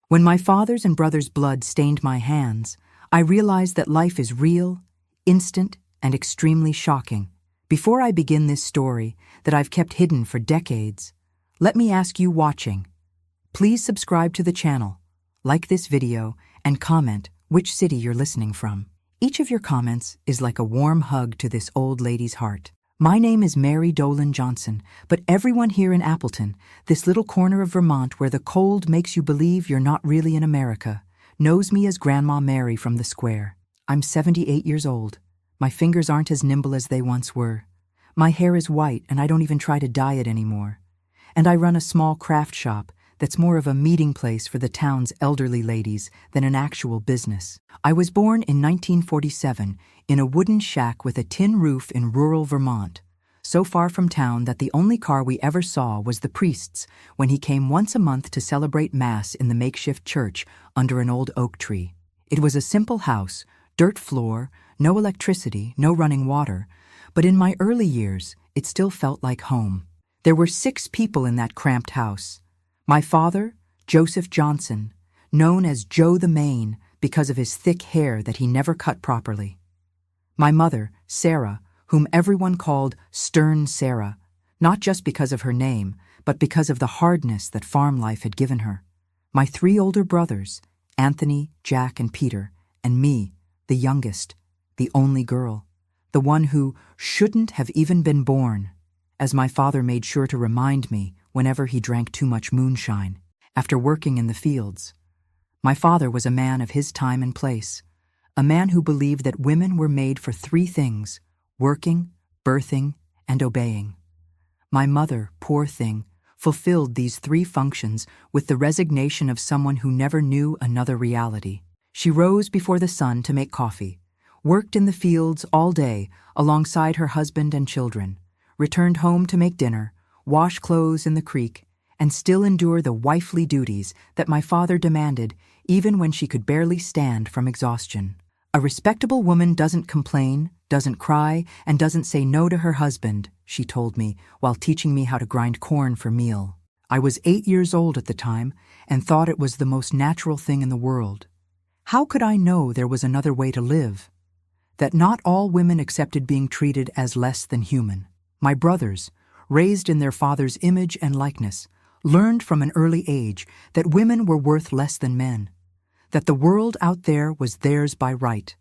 When my father's and brother's blood stained my hands, I realized that life is real, instant, and extremely shocking. Before I begin this story that I've kept hidden for decades, let me ask you watching. Please subscribe to the channel, like this video, and comment which city you're listening from. Each of your comments is like a warm hug to this old lady's heart. My name is Mary Dolan Johnson, but everyone here in Appleton, this little corner of Vermont where the cold makes you believe you're not really in America, knows me as Grandma Mary from the square. I'm 78 years old. My fingers aren't as nimble as they once were. My hair is white and I don't even try to dye it anymore. And I run a small craft shop that's more of a meeting place for the town's elderly ladies than an actual business. I was born in 1947 in a wooden shack with a tin roof in rural Vermont, so far from town that the only car we ever saw was the priest's when he came once a month to celebrate Mass in the makeshift church under an old oak tree. It was a simple house, dirt floor, no electricity, no running water, but in my early years, it still felt like home. There were 6 people in that cramped house. My father, Joseph Johnson, known as Joe the Maine because of his thick hair that he never cut properly. My mother, Sarah, whom everyone called Stern Sarah, not just because of her name, but because of the hardness that farm life had given her. My 3 older brothers, Anthony, Jack, and Peter, and me, the youngest, the only girl, the one who shouldn't have even been born, as my father made sure to remind me whenever he drank too much moonshine. After working in the fields, my father was a man of his time and place, a man who believed that women were made for 3 things: working, birthing, and obeying. My mother, poor thing, fulfilled these 3 functions with the resignation of someone who never knew another reality. She rose before the sun to make coffee, worked in the fields all day alongside her husband and children, returned home to make dinner, wash clothes in the creek, and still endure the wifely duties that my father demanded even when she could barely stand from exhaustion. A respectable woman doesn't complain, doesn't cry, and doesn't say no to her husband, she told me while teaching me how to grind corn for meal. I was 8 years old at the time and thought it was the most natural thing in the world. How could I know there was another way to live? That not all women accepted being treated as less than human. My brothers, raised in their father's image and likeness, learned from an early age that women were worth less than men, that the world out there was theirs by right,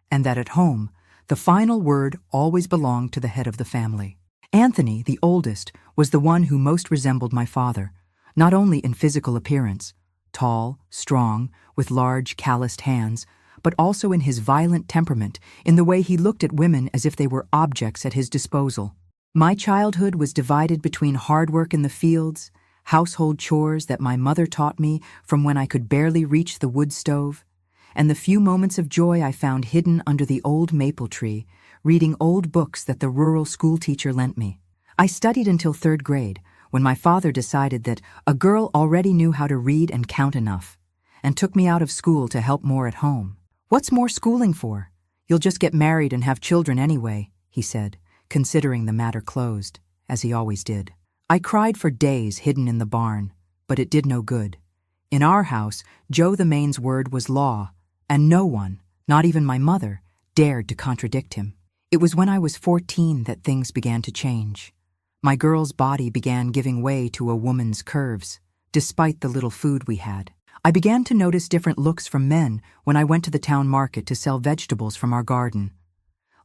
and that at home, the final word always belonged to the head of the family. Anthony, the oldest, was the one who most resembled my father, not only in physical appearance, tall, strong, with large, calloused hands, but also in his violent temperament, in the way he looked at women as if they were objects at his disposal. My childhood was divided between hard work in the fields, household chores that my mother taught me from when I could barely reach the wood stove, and the few moments of joy I found hidden under the old maple tree, reading old books that the rural school teacher lent me. I studied until 3rd grade, when my father decided that a girl already knew how to read and count enough, and took me out of school to help more at home. "What's more schooling for? You'll just get married and have children anyway," he said, considering the matter closed, as he always did. I cried for days hidden in the barn, but it did no good. In our house, Joe the Maine's word was law, and no one, not even my mother, dared to contradict him. It was when I was 14 that things began to change. My girl's body began giving way to a woman's curves, despite the little food we had. I began to notice different looks from men when I went to the town market to sell vegetables from our garden.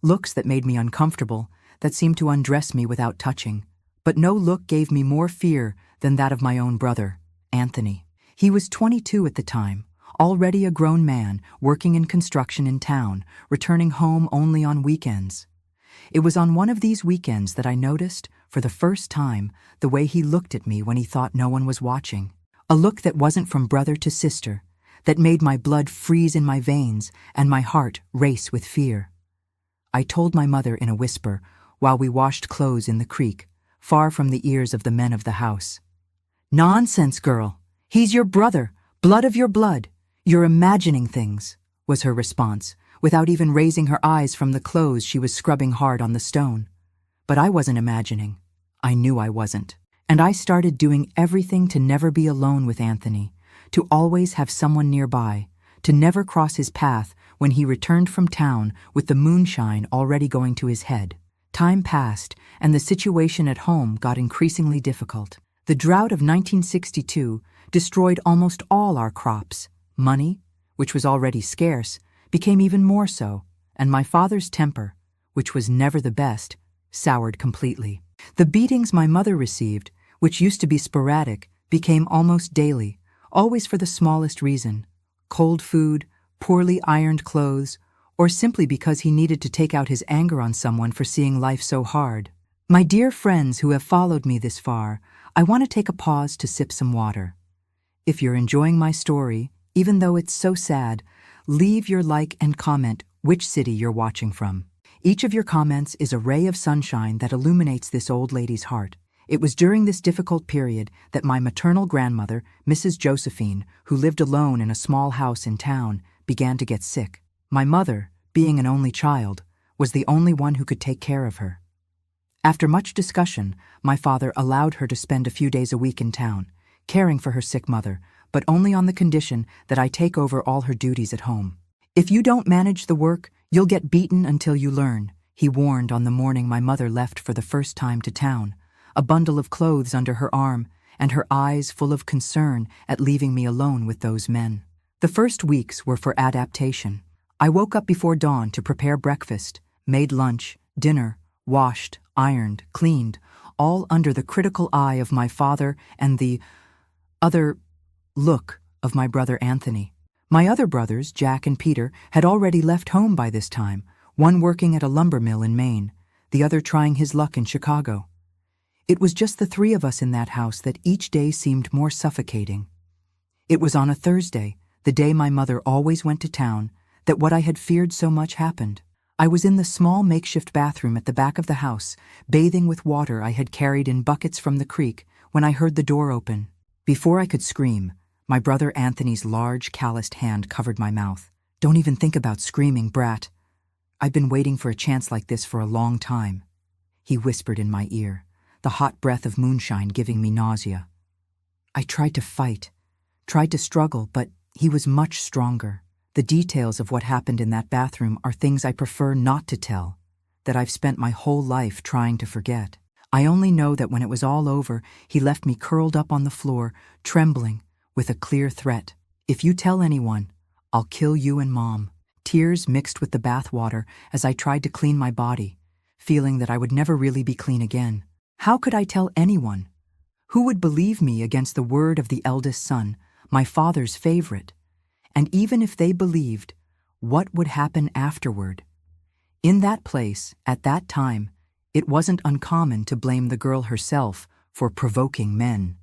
Looks that made me uncomfortable, that seemed to undress me without touching. But no look gave me more fear than that of my own brother, Anthony. He was 22 at the time, already a grown man, working in construction in town, returning home only on weekends. It was on one of these weekends that I noticed, for the first time, the way he looked at me when he thought no one was watching. A look that wasn't from brother to sister, that made my blood freeze in my veins and my heart race with fear. I told my mother in a whisper while we washed clothes in the creek, far from the ears of the men of the house. "Nonsense, girl. He's your brother, blood of your blood. You're imagining things," was her response, without even raising her eyes from the clothes she was scrubbing hard on the stone. But I wasn't imagining. I knew I wasn't. And I started doing everything to never be alone with Anthony, to always have someone nearby, to never cross his path when he returned from town with the moonshine already going to his head. Time passed, and the situation at home got increasingly difficult. The drought of 1962 destroyed almost all our crops. Money, which was already scarce, became even more so, and my father's temper, which was never the best, soured completely. The beatings my mother received, which used to be sporadic, became almost daily, always for the smallest reason: cold food, poorly ironed clothes, or simply because he needed to take out his anger on someone for seeing life so hard. My dear friends who have followed me this far, I want to take a pause to sip some water. If you're enjoying my story, even though it's so sad, leave your like and comment which city you're watching from. Each of your comments is a ray of sunshine that illuminates this old lady's heart. It was during this difficult period that my maternal grandmother, Mrs. Josephine, who lived alone in a small house in town, began to get sick. My mother, being an only child, was the only one who could take care of her. After much discussion, my father allowed her to spend a few days a week in town, caring for her sick mother, but only on the condition that I take over all her duties at home. "If you don't manage the work, you'll get beaten until you learn," he warned on the morning my mother left for the first time to town, a bundle of clothes under her arm and her eyes full of concern at leaving me alone with those men. The first weeks were for adaptation. I woke up before dawn to prepare breakfast, made lunch, dinner, washed, ironed, cleaned, all under the critical eye of my father and the other look of my brother Anthony. My other brothers, Jack and Peter, had already left home by this time, one working at a lumber mill in Maine, the other trying his luck in Chicago. It was just the three of us in that house that each day seemed more suffocating. It was on a Thursday, the day my mother always went to town, that what I had feared so much happened. I was in the small makeshift bathroom at the back of the house, bathing with water I had carried in buckets from the creek, when I heard the door open. Before I could scream, my brother Anthony's large, calloused hand covered my mouth. "Don't even think about screaming, brat. I've been waiting for a chance like this for a long time," he whispered in my ear, the hot breath of moonshine giving me nausea. I tried to fight, tried to struggle, but he was much stronger. The details of what happened in that bathroom are things I prefer not to tell, that I've spent my whole life trying to forget. I only know that when it was all over, he left me curled up on the floor, trembling, with a clear threat: "If you tell anyone, I'll kill you and Mom." Tears mixed with the bath water as I tried to clean my body, feeling that I would never really be clean again. How could I tell anyone? Who would believe me against the word of the eldest son, my father's favorite? And even if they believed, what would happen afterward? In that place, at that time, it wasn't uncommon to blame the girl herself for provoking men.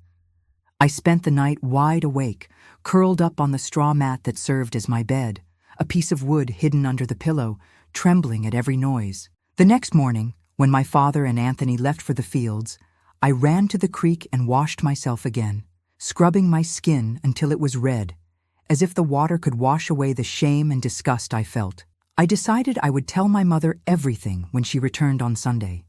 I spent the night wide awake, curled up on the straw mat that served as my bed, a piece of wood hidden under the pillow, trembling at every noise. The next morning, when my father and Anthony left for the fields, I ran to the creek and washed myself again, scrubbing my skin until it was red, as if the water could wash away the shame and disgust I felt. I decided I would tell my mother everything when she returned on Sunday.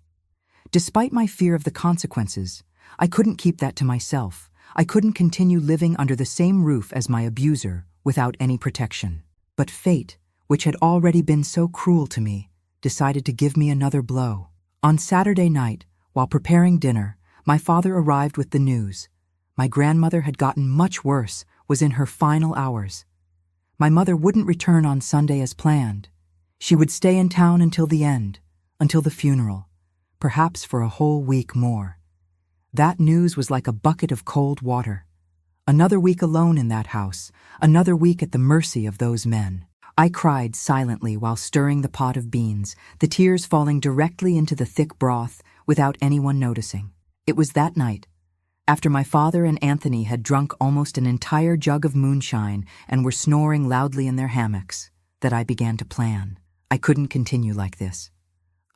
Despite my fear of the consequences, I couldn't keep that to myself. I couldn't continue living under the same roof as my abuser without any protection. But fate, which had already been so cruel to me, decided to give me another blow. On Saturday night, while preparing dinner, my father arrived with the news. My grandmother had gotten much worse, was in her final hours. My mother wouldn't return on Sunday as planned. She would stay in town until the end, until the funeral, perhaps for a whole week more. That news was like a bucket of cold water. Another week alone in that house, another week at the mercy of those men. I cried silently while stirring the pot of beans, the tears falling directly into the thick broth without anyone noticing. It was that night, after my father and Anthony had drunk almost an entire jug of moonshine and were snoring loudly in their hammocks, that I began to plan. I couldn't continue like this.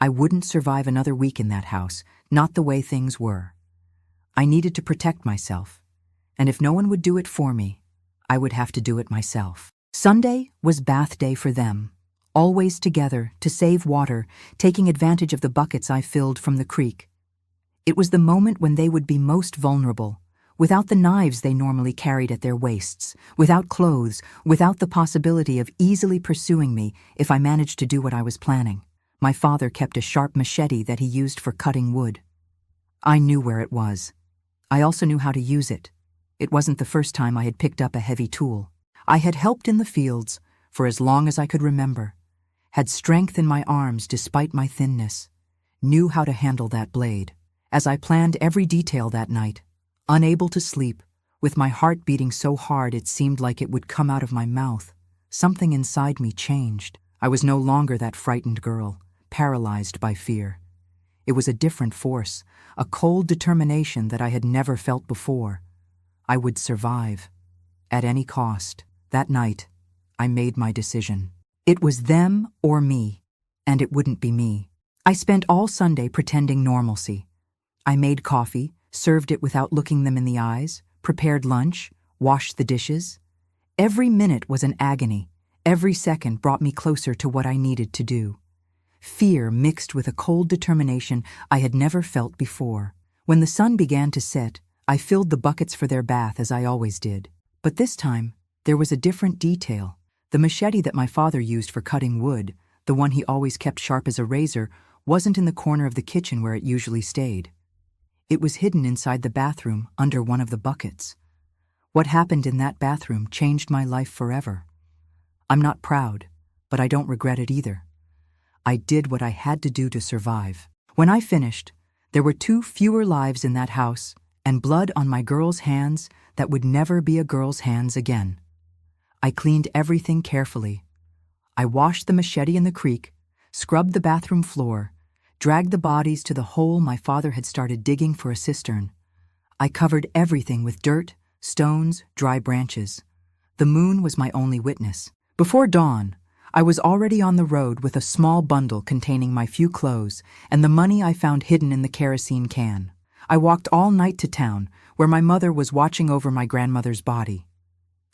I wouldn't survive another week in that house, not the way things were. I needed to protect myself, and if no one would do it for me, I would have to do it myself. Sunday was bath day for them, always together to save water, taking advantage of the buckets I filled from the creek. It was the moment when they would be most vulnerable, without the knives they normally carried at their waists, without clothes, without the possibility of easily pursuing me if I managed to do what I was planning. My father kept a sharp machete that he used for cutting wood. I knew where it was. I also knew how to use it. It wasn't the first time I had picked up a heavy tool. I had helped in the fields for as long as I could remember, had strength in my arms despite my thinness, knew how to handle that blade. As I planned every detail that night, unable to sleep, with my heart beating so hard it seemed like it would come out of my mouth, something inside me changed. I was no longer that frightened girl, paralyzed by fear. It was a different force, a cold determination that I had never felt before. I would survive, at any cost. That night, I made my decision. It was them or me, and it wouldn't be me. I spent all Sunday pretending normalcy. I made coffee, served it without looking them in the eyes, prepared lunch, washed the dishes. Every minute was an agony. Every second brought me closer to what I needed to do. Fear mixed with a cold determination I had never felt before. When the sun began to set, I filled the buckets for their bath as I always did. But this time, there was a different detail. The machete that my father used for cutting wood, the one he always kept sharp as a razor, wasn't in the corner of the kitchen where it usually stayed. It was hidden inside the bathroom under one of the buckets. What happened in that bathroom changed my life forever. I'm not proud, but I don't regret it either. I did what I had to do to survive. When I finished, there were 2 fewer lives in that house and blood on my girl's hands that would never be a girl's hands again. I cleaned everything carefully. I washed the machete in the creek, scrubbed the bathroom floor, dragged the bodies to the hole my father had started digging for a cistern. I covered everything with dirt, stones, dry branches. The moon was my only witness. Before dawn, I was already on the road with a small bundle containing my few clothes and the money I found hidden in the kerosene can. I walked all night to town, where my mother was watching over my grandmother's body.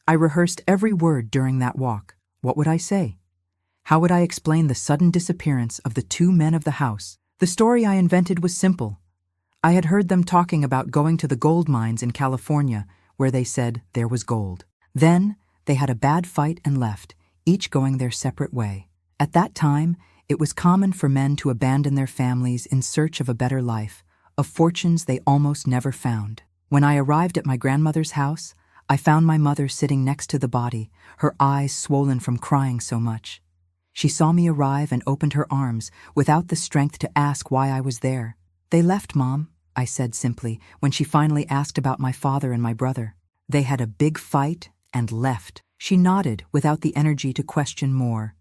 I rehearsed every word during that walk. What would I say? How would I explain the sudden disappearance of the 2 men of the house? The story I invented was simple. I had heard them talking about going to the gold mines in California, where they said there was gold. Then, they had a bad fight and left, each going their separate way. At that time, it was common for men to abandon their families in search of a better life, of fortunes they almost never found. When I arrived at my grandmother's house, I found my mother sitting next to the body, her eyes swollen from crying so much. She saw me arrive and opened her arms, without the strength to ask why I was there. "They left, Mom," I said simply, when she finally asked about my father and my brother. "They had a big fight and left." She nodded without the energy to question more.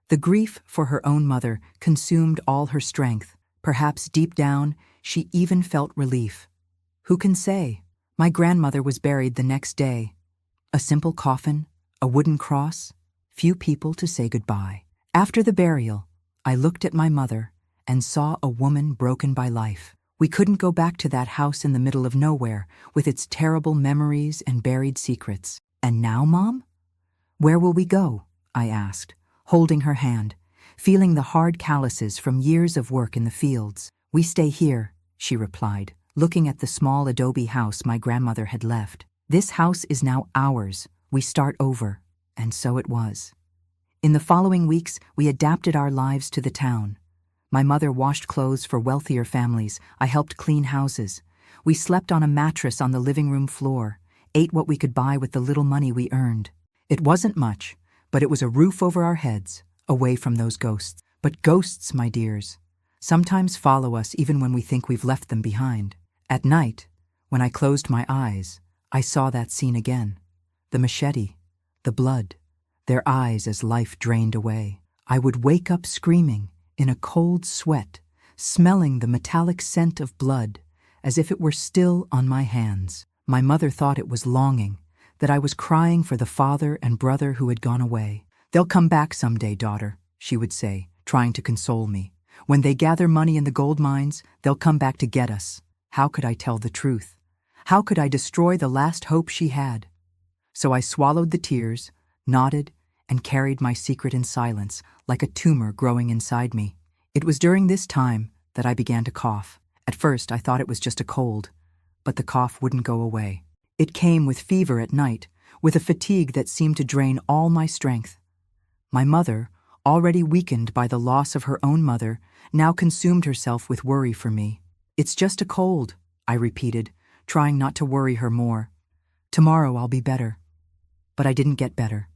The grief for her own mother consumed all her strength. Perhaps deep down, she even felt relief. Who can say? My grandmother was buried the next day. A simple coffin, a wooden cross, few people to say goodbye. After the burial, I looked at my mother and saw a woman broken by life. We couldn't go back to that house in the middle of nowhere with its terrible memories and buried secrets. "And now, Mom? Where will we go?" I asked, holding her hand, feeling the hard calluses from years of work in the fields. "We stay here," she replied, looking at the small adobe house my grandmother had left. "This house is now ours. We start over." And so it was. In the following weeks, we adapted our lives to the town. My mother washed clothes for wealthier families. I helped clean houses. We slept on a mattress on the living room floor, ate what we could buy with the little money we earned. It wasn't much, but it was a roof over our heads, away from those ghosts. But ghosts, my dears, sometimes follow us even when we think we've left them behind. At night, when I closed my eyes, I saw that scene again. The machete, the blood, their eyes as life drained away. I would wake up screaming, in a cold sweat, smelling the metallic scent of blood, as if it were still on my hands. My mother thought it was longing, that I was crying for the father and brother who had gone away. "They'll come back someday, daughter," she would say, trying to console me. "When they gather money in the gold mines, they'll come back to get us." How could I tell the truth? How could I destroy the last hope she had? So I swallowed the tears, nodded, and carried my secret in silence, like a tumor growing inside me. It was during this time that I began to cough. At first, I thought it was just a cold, but the cough wouldn't go away. It came with fever at night, with a fatigue that seemed to drain all my strength. My mother, already weakened by the loss of her own mother, now consumed herself with worry for me. "It's just a cold," I repeated, trying not to worry her more. "Tomorrow I'll be better." But I didn't get better.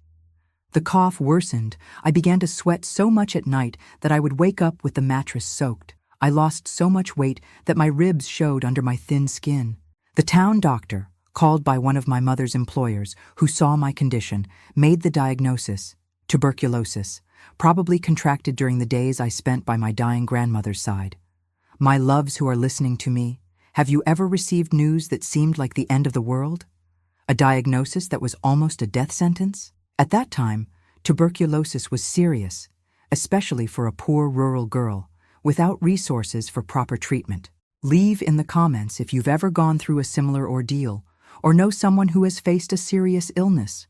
The cough worsened. I began to sweat so much at night that I would wake up with the mattress soaked. I lost so much weight that my ribs showed under my thin skin. The town doctor, called by one of my mother's employers, who saw my condition, made the diagnosis: tuberculosis, probably contracted during the days I spent by my dying grandmother's side. My loves who are listening to me, have you ever received news that seemed like the end of the world? A diagnosis that was almost a death sentence? At that time, tuberculosis was serious, especially for a poor rural girl, without resources for proper treatment. Leave in the comments if you've ever gone through a similar ordeal, or know someone who has faced a serious illness.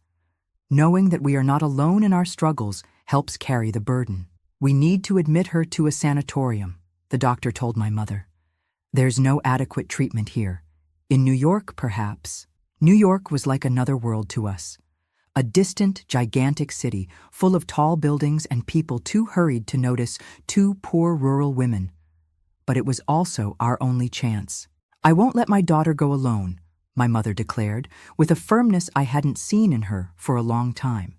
Knowing that we are not alone in our struggles helps carry the burden. "We need to admit her to a sanatorium," the doctor told my mother. "There's no adequate treatment here. In New York, perhaps." New York was like another world to us. A distant, gigantic city full of tall buildings and people too hurried to notice two poor rural women. But it was also our only chance. "I won't let my daughter go alone," my mother declared, with a firmness I hadn't seen in her for a long time.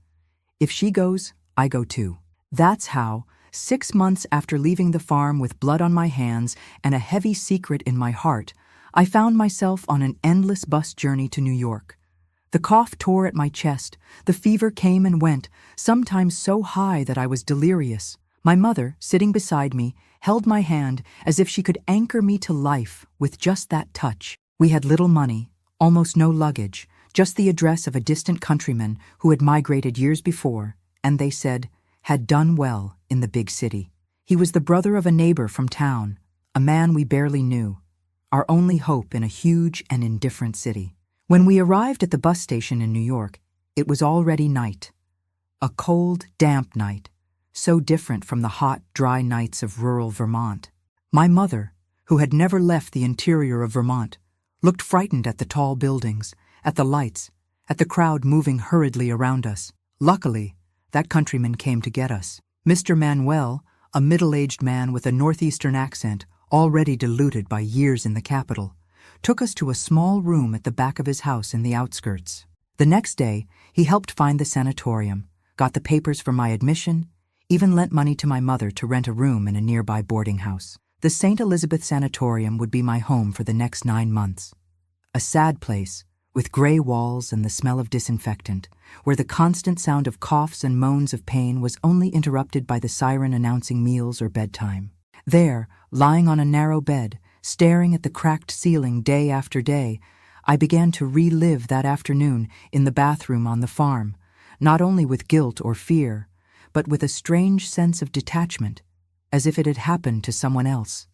"If she goes, I go too." That's how, 6 months after leaving the farm with blood on my hands and a heavy secret in my heart, I found myself on an endless bus journey to New York. The cough tore at my chest, the fever came and went, sometimes so high that I was delirious. My mother, sitting beside me, held my hand as if she could anchor me to life with just that touch. We had little money, almost no luggage, just the address of a distant countryman who had migrated years before, and they said, had done well in the big city. He was the brother of a neighbor from town, a man we barely knew, our only hope in a huge and indifferent city. When we arrived at the bus station in New York, it was already night. A cold, damp night, so different from the hot, dry nights of rural Vermont. My mother, who had never left the interior of Vermont, looked frightened at the tall buildings, at the lights, at the crowd moving hurriedly around us. Luckily, that countryman came to get us. Mr. Manuel, a middle-aged man with a northeastern accent, already diluted by years in the capital, took us to a small room at the back of his house in the outskirts. The next day, he helped find the sanatorium, got the papers for my admission, even lent money to my mother to rent a room in a nearby boarding house. The St. Elizabeth Sanatorium would be my home for the next 9 months. A sad place, with gray walls and the smell of disinfectant, where the constant sound of coughs and moans of pain was only interrupted by the siren announcing meals or bedtime. There, lying on a narrow bed, staring at the cracked ceiling day after day, I began to relive that afternoon in the bathroom on the farm, not only with guilt or fear, but with a strange sense of detachment, as if it had happened to someone else.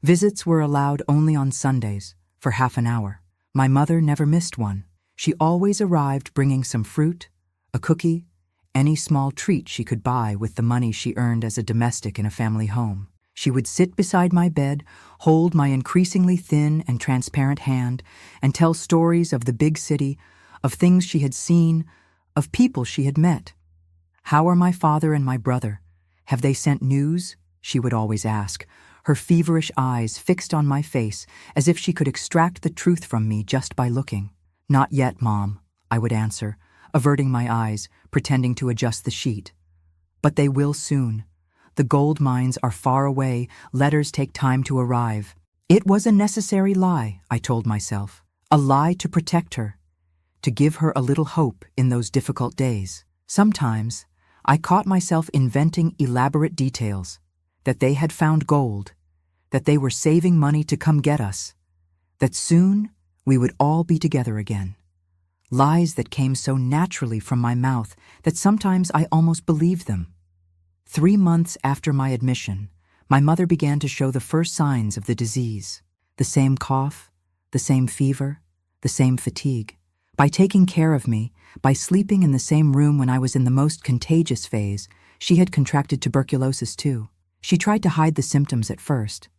Visits were allowed only on Sundays, for half an hour. My mother never missed one. She always arrived bringing some fruit, a cookie, any small treat she could buy with the money she earned as a domestic in a family home. She would sit beside my bed, hold my increasingly thin and transparent hand, and tell stories of the big city, of things she had seen, of people she had met. "How are my father and my brother? Have they sent news?" she would always ask, her feverish eyes fixed on my face as if she could extract the truth from me just by looking. "Not yet, Mom," I would answer, averting my eyes, pretending to adjust the sheet. "But they will soon. The gold mines are far away, letters take time to arrive." It was a necessary lie, I told myself, a lie to protect her, to give her a little hope in those difficult days. Sometimes, I caught myself inventing elaborate details, that they had found gold, that they were saving money to come get us, that soon we would all be together again. Lies that came so naturally from my mouth that sometimes I almost believed them. 3 months after my admission, my mother began to show the first signs of the disease. The same cough, the same fever, the same fatigue. By taking care of me, by sleeping in the same room when I was in the most contagious phase, she had contracted tuberculosis too. She tried to hide the symptoms at first.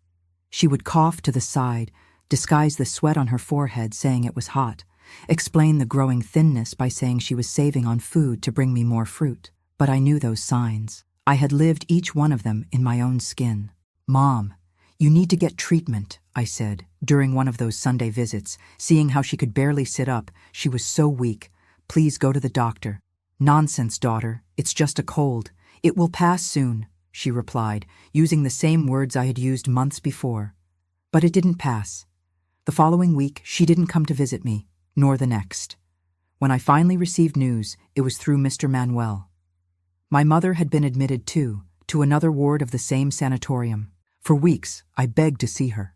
She would cough to the side, disguise the sweat on her forehead saying it was hot, explain the growing thinness by saying she was saving on food to bring me more fruit. But I knew those signs. I had lived each one of them in my own skin. "Mom, you need to get treatment," I said, during one of those Sunday visits, seeing how she could barely sit up. She was so weak. "Please go to the doctor." "Nonsense, daughter. It's just a cold. It will pass soon," she replied, using the same words I had used months before. But it didn't pass. The following week, she didn't come to visit me, nor the next. When I finally received news, it was through Mr. Manuel. My mother had been admitted, too, to another ward of the same sanatorium. For weeks, I begged to see her.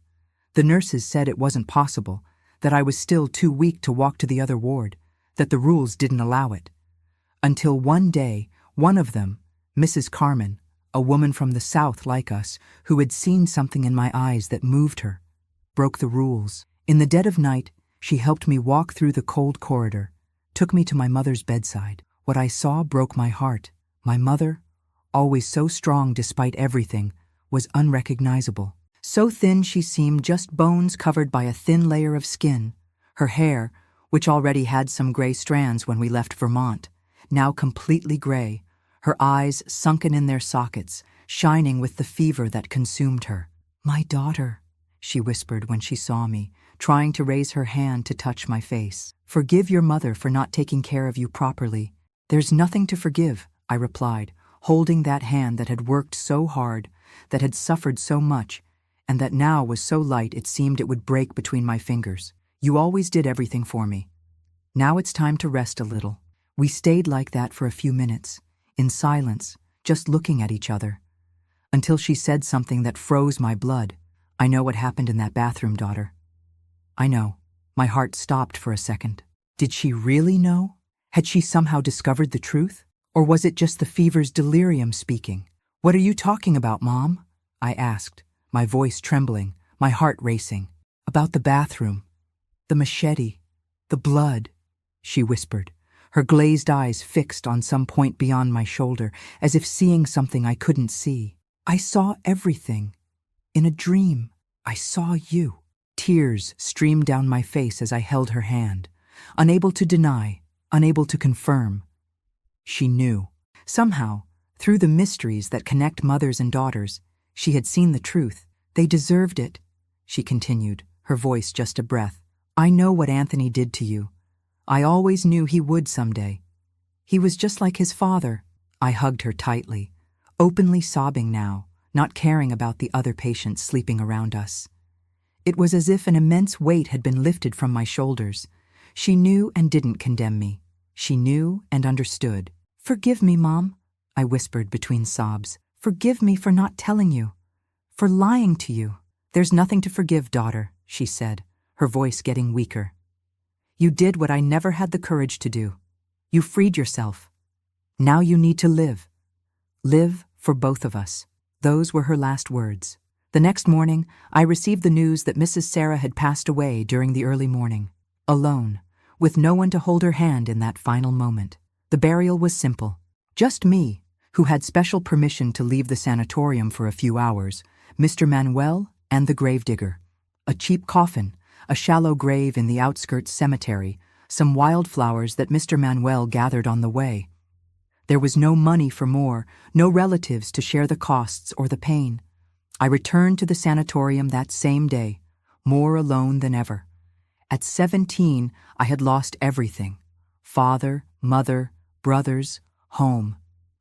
The nurses said it wasn't possible, that I was still too weak to walk to the other ward, that the rules didn't allow it. Until one day, one of them, Mrs. Carmen, a woman from the South like us, who had seen something in my eyes that moved her, broke the rules. In the dead of night, she helped me walk through the cold corridor, took me to my mother's bedside. What I saw broke my heart. My mother, always so strong despite everything, was unrecognizable. So thin she seemed just bones covered by a thin layer of skin. Her hair, which already had some gray strands when we left Vermont, now completely gray, her eyes sunken in their sockets, shining with the fever that consumed her. "My daughter," she whispered when she saw me, trying to raise her hand to touch my face. "Forgive your mother for not taking care of you properly." "There's nothing to forgive," I replied, holding that hand that had worked so hard, that had suffered so much, and that now was so light it seemed it would break between my fingers. "You always did everything for me. Now it's time to rest a little." We stayed like that for a few minutes, in silence, just looking at each other, until she said something that froze my blood. "I know what happened in that bathroom, daughter." "I know." My heart stopped for a second. Did she really know? Had she somehow discovered the truth? Or was it just the fever's delirium speaking? "What are you talking about, Mom?" I asked, my voice trembling, my heart racing. "About the bathroom. The machete. The blood," she whispered, her glazed eyes fixed on some point beyond my shoulder, as if seeing something I couldn't see. "I saw everything. In a dream. I saw you." Tears streamed down my face as I held her hand, unable to deny, unable to confirm. She knew. Somehow, through the mysteries that connect mothers and daughters, she had seen the truth. "They deserved it," she continued, her voice just a breath. "I know what Anthony did to you. I always knew he would someday. He was just like his father." I hugged her tightly, openly sobbing now, not caring about the other patients sleeping around us. It was as if an immense weight had been lifted from my shoulders. She knew and didn't condemn me. She knew and understood. "Forgive me, Mom," I whispered between sobs. "Forgive me for not telling you, for lying to you." "There's nothing to forgive, daughter," she said, her voice getting weaker. "You did what I never had the courage to do. You freed yourself. Now you need to live. Live for both of us." Those were her last words. The next morning, I received the news that Mrs. Sarah had passed away during the early morning, alone, with no one to hold her hand in that final moment. The burial was simple. Just me, who had special permission to leave the sanatorium for a few hours, Mr. Manuel, and the gravedigger. A cheap coffin, a shallow grave in the outskirts cemetery, some wildflowers that Mr. Manuel gathered on the way. There was no money for more, no relatives to share the costs or the pain. I returned to the sanatorium that same day, more alone than ever. At 17, I had lost everything: father, mother, brothers, home.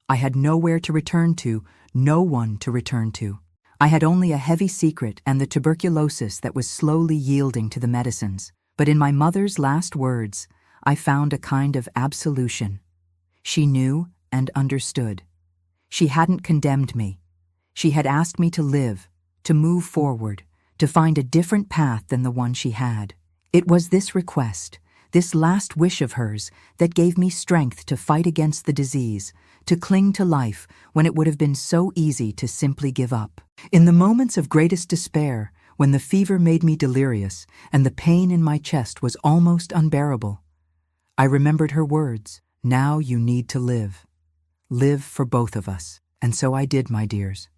I had nowhere to return to, no one to return to. I had only a heavy secret and the tuberculosis that was slowly yielding to the medicines. But in my mother's last words, I found a kind of absolution. She knew and understood. She hadn't condemned me. She had asked me to live, to move forward, to find a different path than the one she had. It was this request, this last wish of hers, that gave me strength to fight against the disease, to cling to life when it would have been so easy to simply give up. In the moments of greatest despair, when the fever made me delirious and the pain in my chest was almost unbearable, I remembered her words, "Now you need to live. Live for both of us." And so I did, my dears.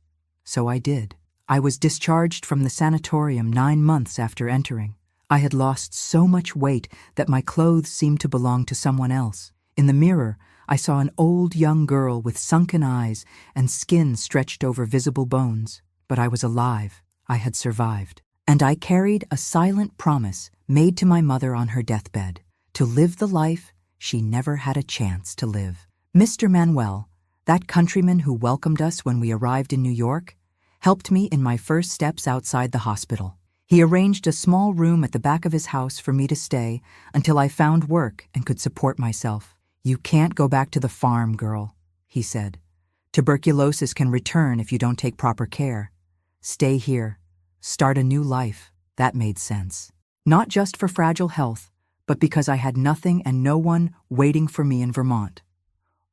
So I did. I was discharged from the sanatorium 9 months after entering. I had lost so much weight that my clothes seemed to belong to someone else. In the mirror, I saw an old young girl with sunken eyes and skin stretched over visible bones. But I was alive. I had survived. And I carried a silent promise made to my mother on her deathbed, to live the life she never had a chance to live. Mr. Manuel, that countryman who welcomed us when we arrived in New York, helped me in my first steps outside the hospital. He arranged a small room at the back of his house for me to stay until I found work and could support myself. "You can't go back to the farm, girl," he said. "Tuberculosis can return if you don't take proper care. Stay here. Start a new life." That made sense. Not just for fragile health, but because I had nothing and no one waiting for me in Vermont.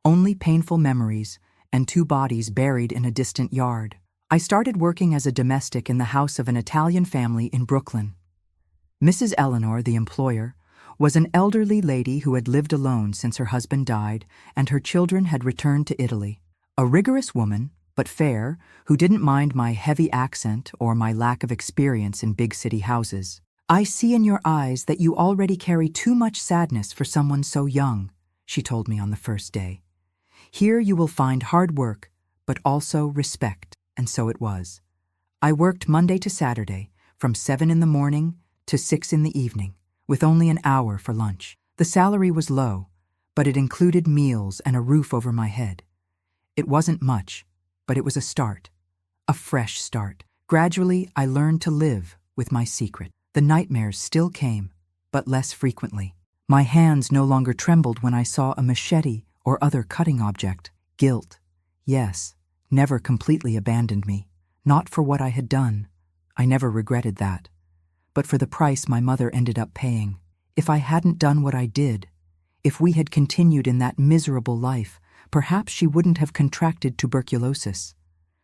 Only painful memories and 2 bodies buried in a distant yard. I started working as a domestic in the house of an Italian family in Brooklyn. Mrs. Eleanor, the employer, was an elderly lady who had lived alone since her husband died and her children had returned to Italy. A rigorous woman, but fair, who didn't mind my heavy accent or my lack of experience in big city houses. "I see in your eyes that you already carry too much sadness for someone so young," she told me on the first day. "Here you will find hard work, but also respect." And so it was. I worked Monday to Saturday, from 7 in the morning to 6 in the evening, with only an hour for lunch. The salary was low, but it included meals and a roof over my head. It wasn't much, but it was a start, a fresh start. Gradually, I learned to live with my secret. The nightmares still came, but less frequently. My hands no longer trembled when I saw a machete or other cutting object. Guilt, yes, never completely abandoned me. Not for what I had done. I never regretted that. But for the price my mother ended up paying. If I hadn't done what I did, if we had continued in that miserable life, perhaps she wouldn't have contracted tuberculosis.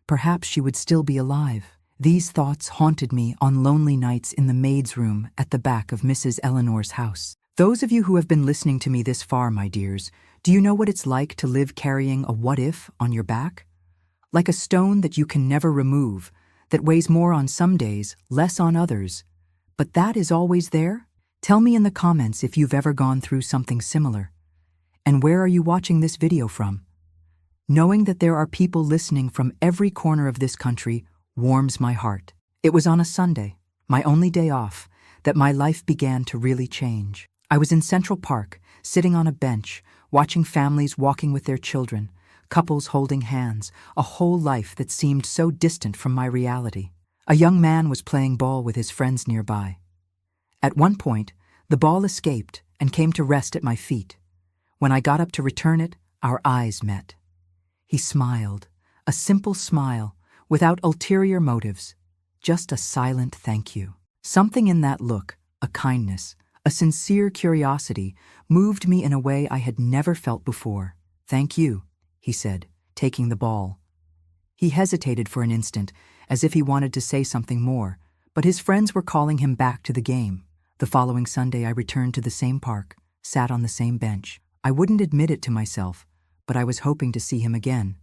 Perhaps she would still be alive. These thoughts haunted me on lonely nights in the maid's room at the back of Mrs. Eleanor's house. Those of you who have been listening to me this far, my dears, do you know what it's like to live carrying a what-if on your back? Like a stone that you can never remove, that weighs more on some days, less on others. But that is always there? Tell me in the comments if you've ever gone through something similar. And where are you watching this video from? Knowing that there are people listening from every corner of this country warms my heart. It was on a Sunday, my only day off, that my life began to really change. I was in Central Park, sitting on a bench, watching families walking with their children, couples holding hands, a whole life that seemed so distant from my reality. A young man was playing ball with his friends nearby. At one point, the ball escaped and came to rest at my feet. When I got up to return it, our eyes met. He smiled, a simple smile, without ulterior motives, just a silent thank you. Something in that look, a kindness, a sincere curiosity, moved me in a way I had never felt before. "Thank you," he said, taking the ball. He hesitated for an instant, as if he wanted to say something more, but his friends were calling him back to the game. The following Sunday I returned to the same park, sat on the same bench. I wouldn't admit it to myself, but I was hoping to see him again.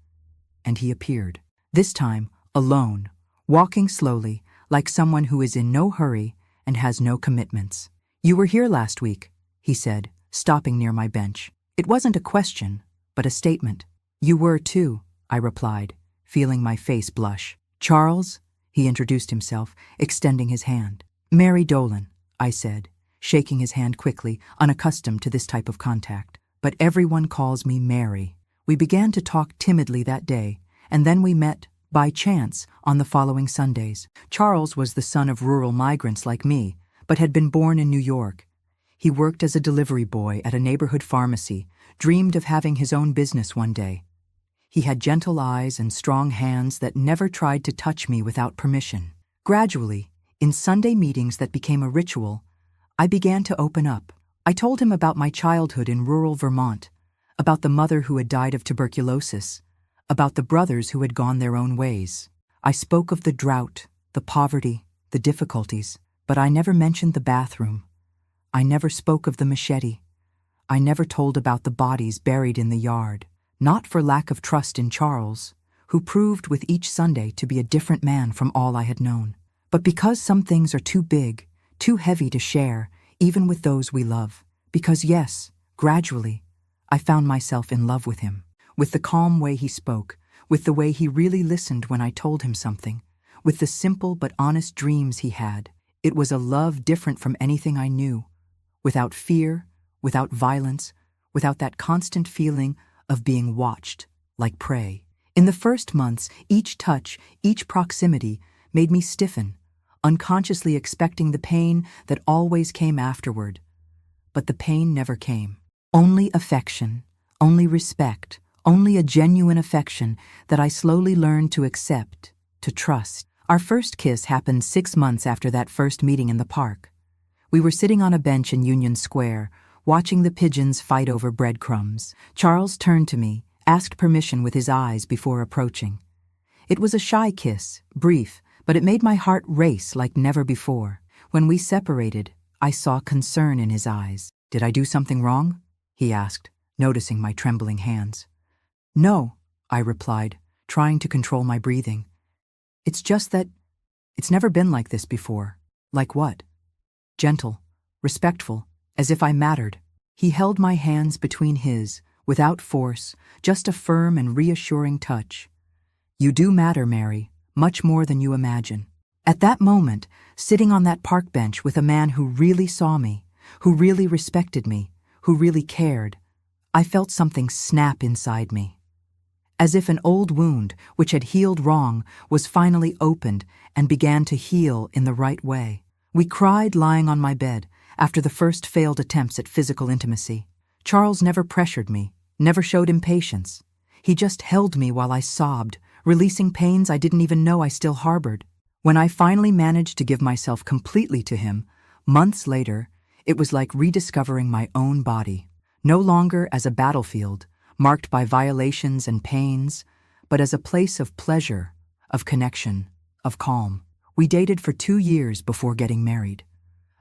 And he appeared. This time, alone, walking slowly, like someone who is in no hurry and has no commitments. "You were here last week," he said, stopping near my bench. It wasn't a question, but a statement. "You were too," I replied, feeling my face blush. "Charles," he introduced himself, extending his hand. "Mary Dolan," I said, shaking his hand quickly, unaccustomed to this type of contact. "But everyone calls me Mary." We began to talk timidly that day, and then we met, by chance, on the following Sundays. Charles was the son of rural migrants like me, but had been born in New York. He worked as a delivery boy at a neighborhood pharmacy, dreamed of having his own business one day. He had gentle eyes and strong hands that never tried to touch me without permission. Gradually, in Sunday meetings that became a ritual, I began to open up. I told him about my childhood in rural Vermont, about the mother who had died of tuberculosis, about the brothers who had gone their own ways. I spoke of the drought, the poverty, the difficulties, but I never mentioned the bathroom. I never spoke of the machete. I never told about the bodies buried in the yard, not for lack of trust in Charles, who proved with each Sunday to be a different man from all I had known. But because some things are too big, too heavy to share, even with those we love, because yes, gradually, I found myself in love with him, with the calm way he spoke, with the way he really listened when I told him something, with the simple but honest dreams he had. It was a love different from anything I knew, without fear, without violence, without that constant feeling of being watched, like prey. In the first months, each touch, each proximity made me stiffen, unconsciously expecting the pain that always came afterward. But the pain never came. Only affection, only respect, only a genuine affection that I slowly learned to accept, to trust. Our first kiss happened 6 months after that first meeting in the park. We were sitting on a bench in Union Square, watching the pigeons fight over breadcrumbs. Charles turned to me, asked permission with his eyes before approaching. It was a shy kiss, brief, but it made my heart race like never before. When we separated, I saw concern in his eyes. "Did I do something wrong?" he asked, noticing my trembling hands. "No," I replied, trying to control my breathing. "It's just that it's never been like this before." "Like what?" "Gentle, respectful, as if I mattered." He held my hands between his, without force, just a firm and reassuring touch. "You do matter, Mary, much more than you imagine." At that moment, sitting on that park bench with a man who really saw me, who really respected me, who really cared, I felt something snap inside me. As if an old wound, which had healed wrong, was finally opened and began to heal in the right way. We cried lying on my bed after the first failed attempts at physical intimacy. Charles never pressured me, never showed impatience. He just held me while I sobbed, releasing pains I didn't even know I still harbored. When I finally managed to give myself completely to him, months later, it was like rediscovering my own body, no longer as a battlefield, marked by violations and pains, but as a place of pleasure, of connection, of calm. We dated for 2 years before getting married.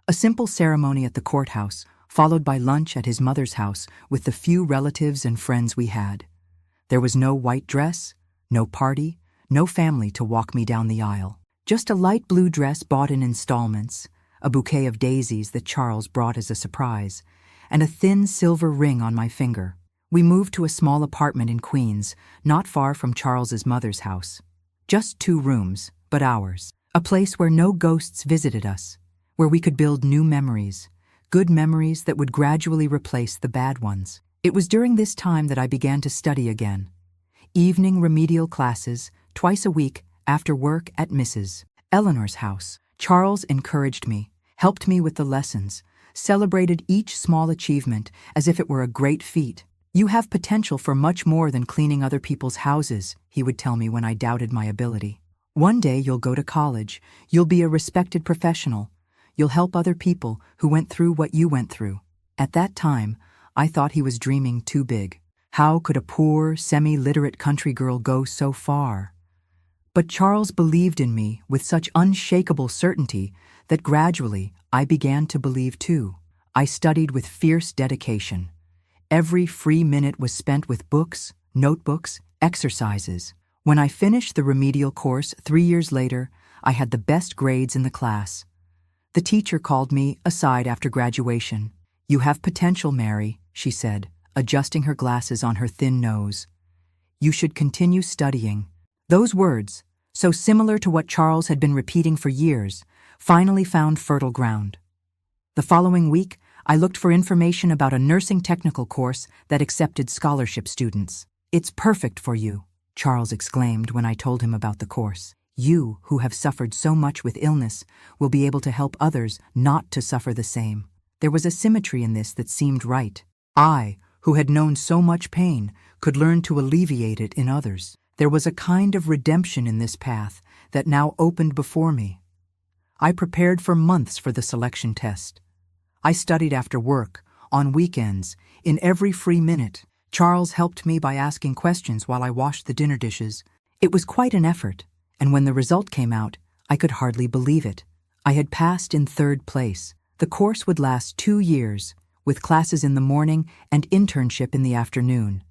A simple ceremony at the courthouse, followed by lunch at his mother's house with the few relatives and friends we had. There was no white dress, no party, no family to walk me down the aisle. Just a light blue dress bought in installments, a bouquet of daisies that Charles brought as a surprise, and a thin silver ring on my finger. We moved to a small apartment in Queens, not far from Charles's mother's house. Just 2 rooms, but ours. A place where no ghosts visited us, where we could build new memories, good memories that would gradually replace the bad ones. It was during this time that I began to study again. Evening remedial classes, twice a week, after work at Mrs. Eleanor's house. Charles encouraged me, helped me with the lessons, celebrated each small achievement as if it were a great feat. "You have potential for much more than cleaning other people's houses," he would tell me when I doubted my ability. "One day you'll go to college, you'll be a respected professional, you'll help other people who went through what you went through." At that time, I thought he was dreaming too big. How could a poor, semi-literate country girl go so far? But Charles believed in me with such unshakable certainty that gradually I began to believe too. I studied with fierce dedication. Every free minute was spent with books, notebooks, exercises. When I finished the remedial course 3 years later, I had the best grades in the class. The teacher called me aside after graduation. "You have potential, Mary," she said, adjusting her glasses on her thin nose. "You should continue studying." Those words, so similar to what Charles had been repeating for years, finally found fertile ground. The following week, I looked for information about a nursing technical course that accepted scholarship students. "It's perfect for you," Charles exclaimed when I told him about the course. "You, who have suffered so much with illness, will be able to help others not to suffer the same." There was a symmetry in this that seemed right. I, who had known so much pain, could learn to alleviate it in others. There was a kind of redemption in this path that now opened before me. I prepared for months for the selection test. I studied after work, on weekends, in every free minute. Charles helped me by asking questions while I washed the dinner dishes. It was quite an effort, and when the result came out, I could hardly believe it. I had passed in 3rd place. The course would last 2 years, with classes in the morning and internship in the afternoon.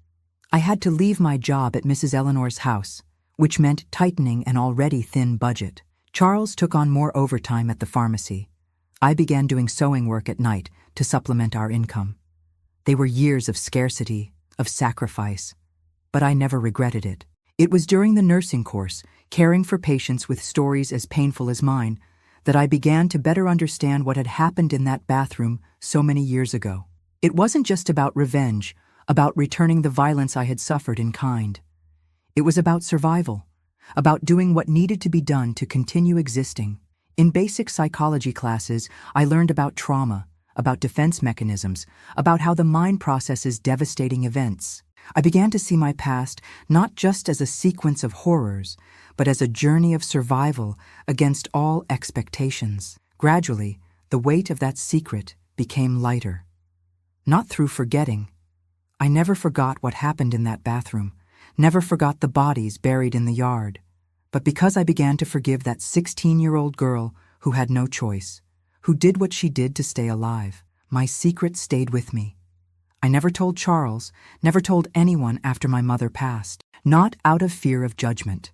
I had to leave my job at Mrs. Eleanor's house, which meant tightening an already thin budget. Charles took on more overtime at the pharmacy. I began doing sewing work at night to supplement our income. They were years of scarcity, of sacrifice, but I never regretted it. It was during the nursing course, caring for patients with stories as painful as mine, that I began to better understand what had happened in that bathroom so many years ago. It wasn't just about revenge, about returning the violence I had suffered in kind. It was about survival, about doing what needed to be done to continue existing. In basic psychology classes, I learned about trauma, about defense mechanisms, about how the mind processes devastating events. I began to see my past not just as a sequence of horrors, but as a journey of survival against all expectations. Gradually, the weight of that secret became lighter. Not through forgetting. I never forgot what happened in that bathroom, never forgot the bodies buried in the yard, but because I began to forgive that 16-year-old girl who had no choice, who did what she did to stay alive. My secret stayed with me. I never told Charles, never told anyone after my mother passed, not out of fear of judgment.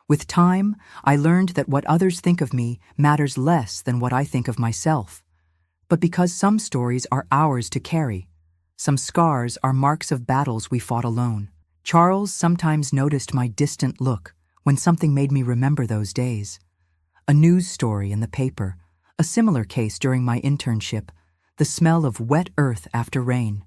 With time, I learned that what others think of me matters less than what I think of myself. But because some stories are ours to carry, some scars are marks of battles we fought alone. Charles sometimes noticed my distant look when something made me remember those days. A news story in the paper, a similar case during my internship, the smell of wet earth after rain.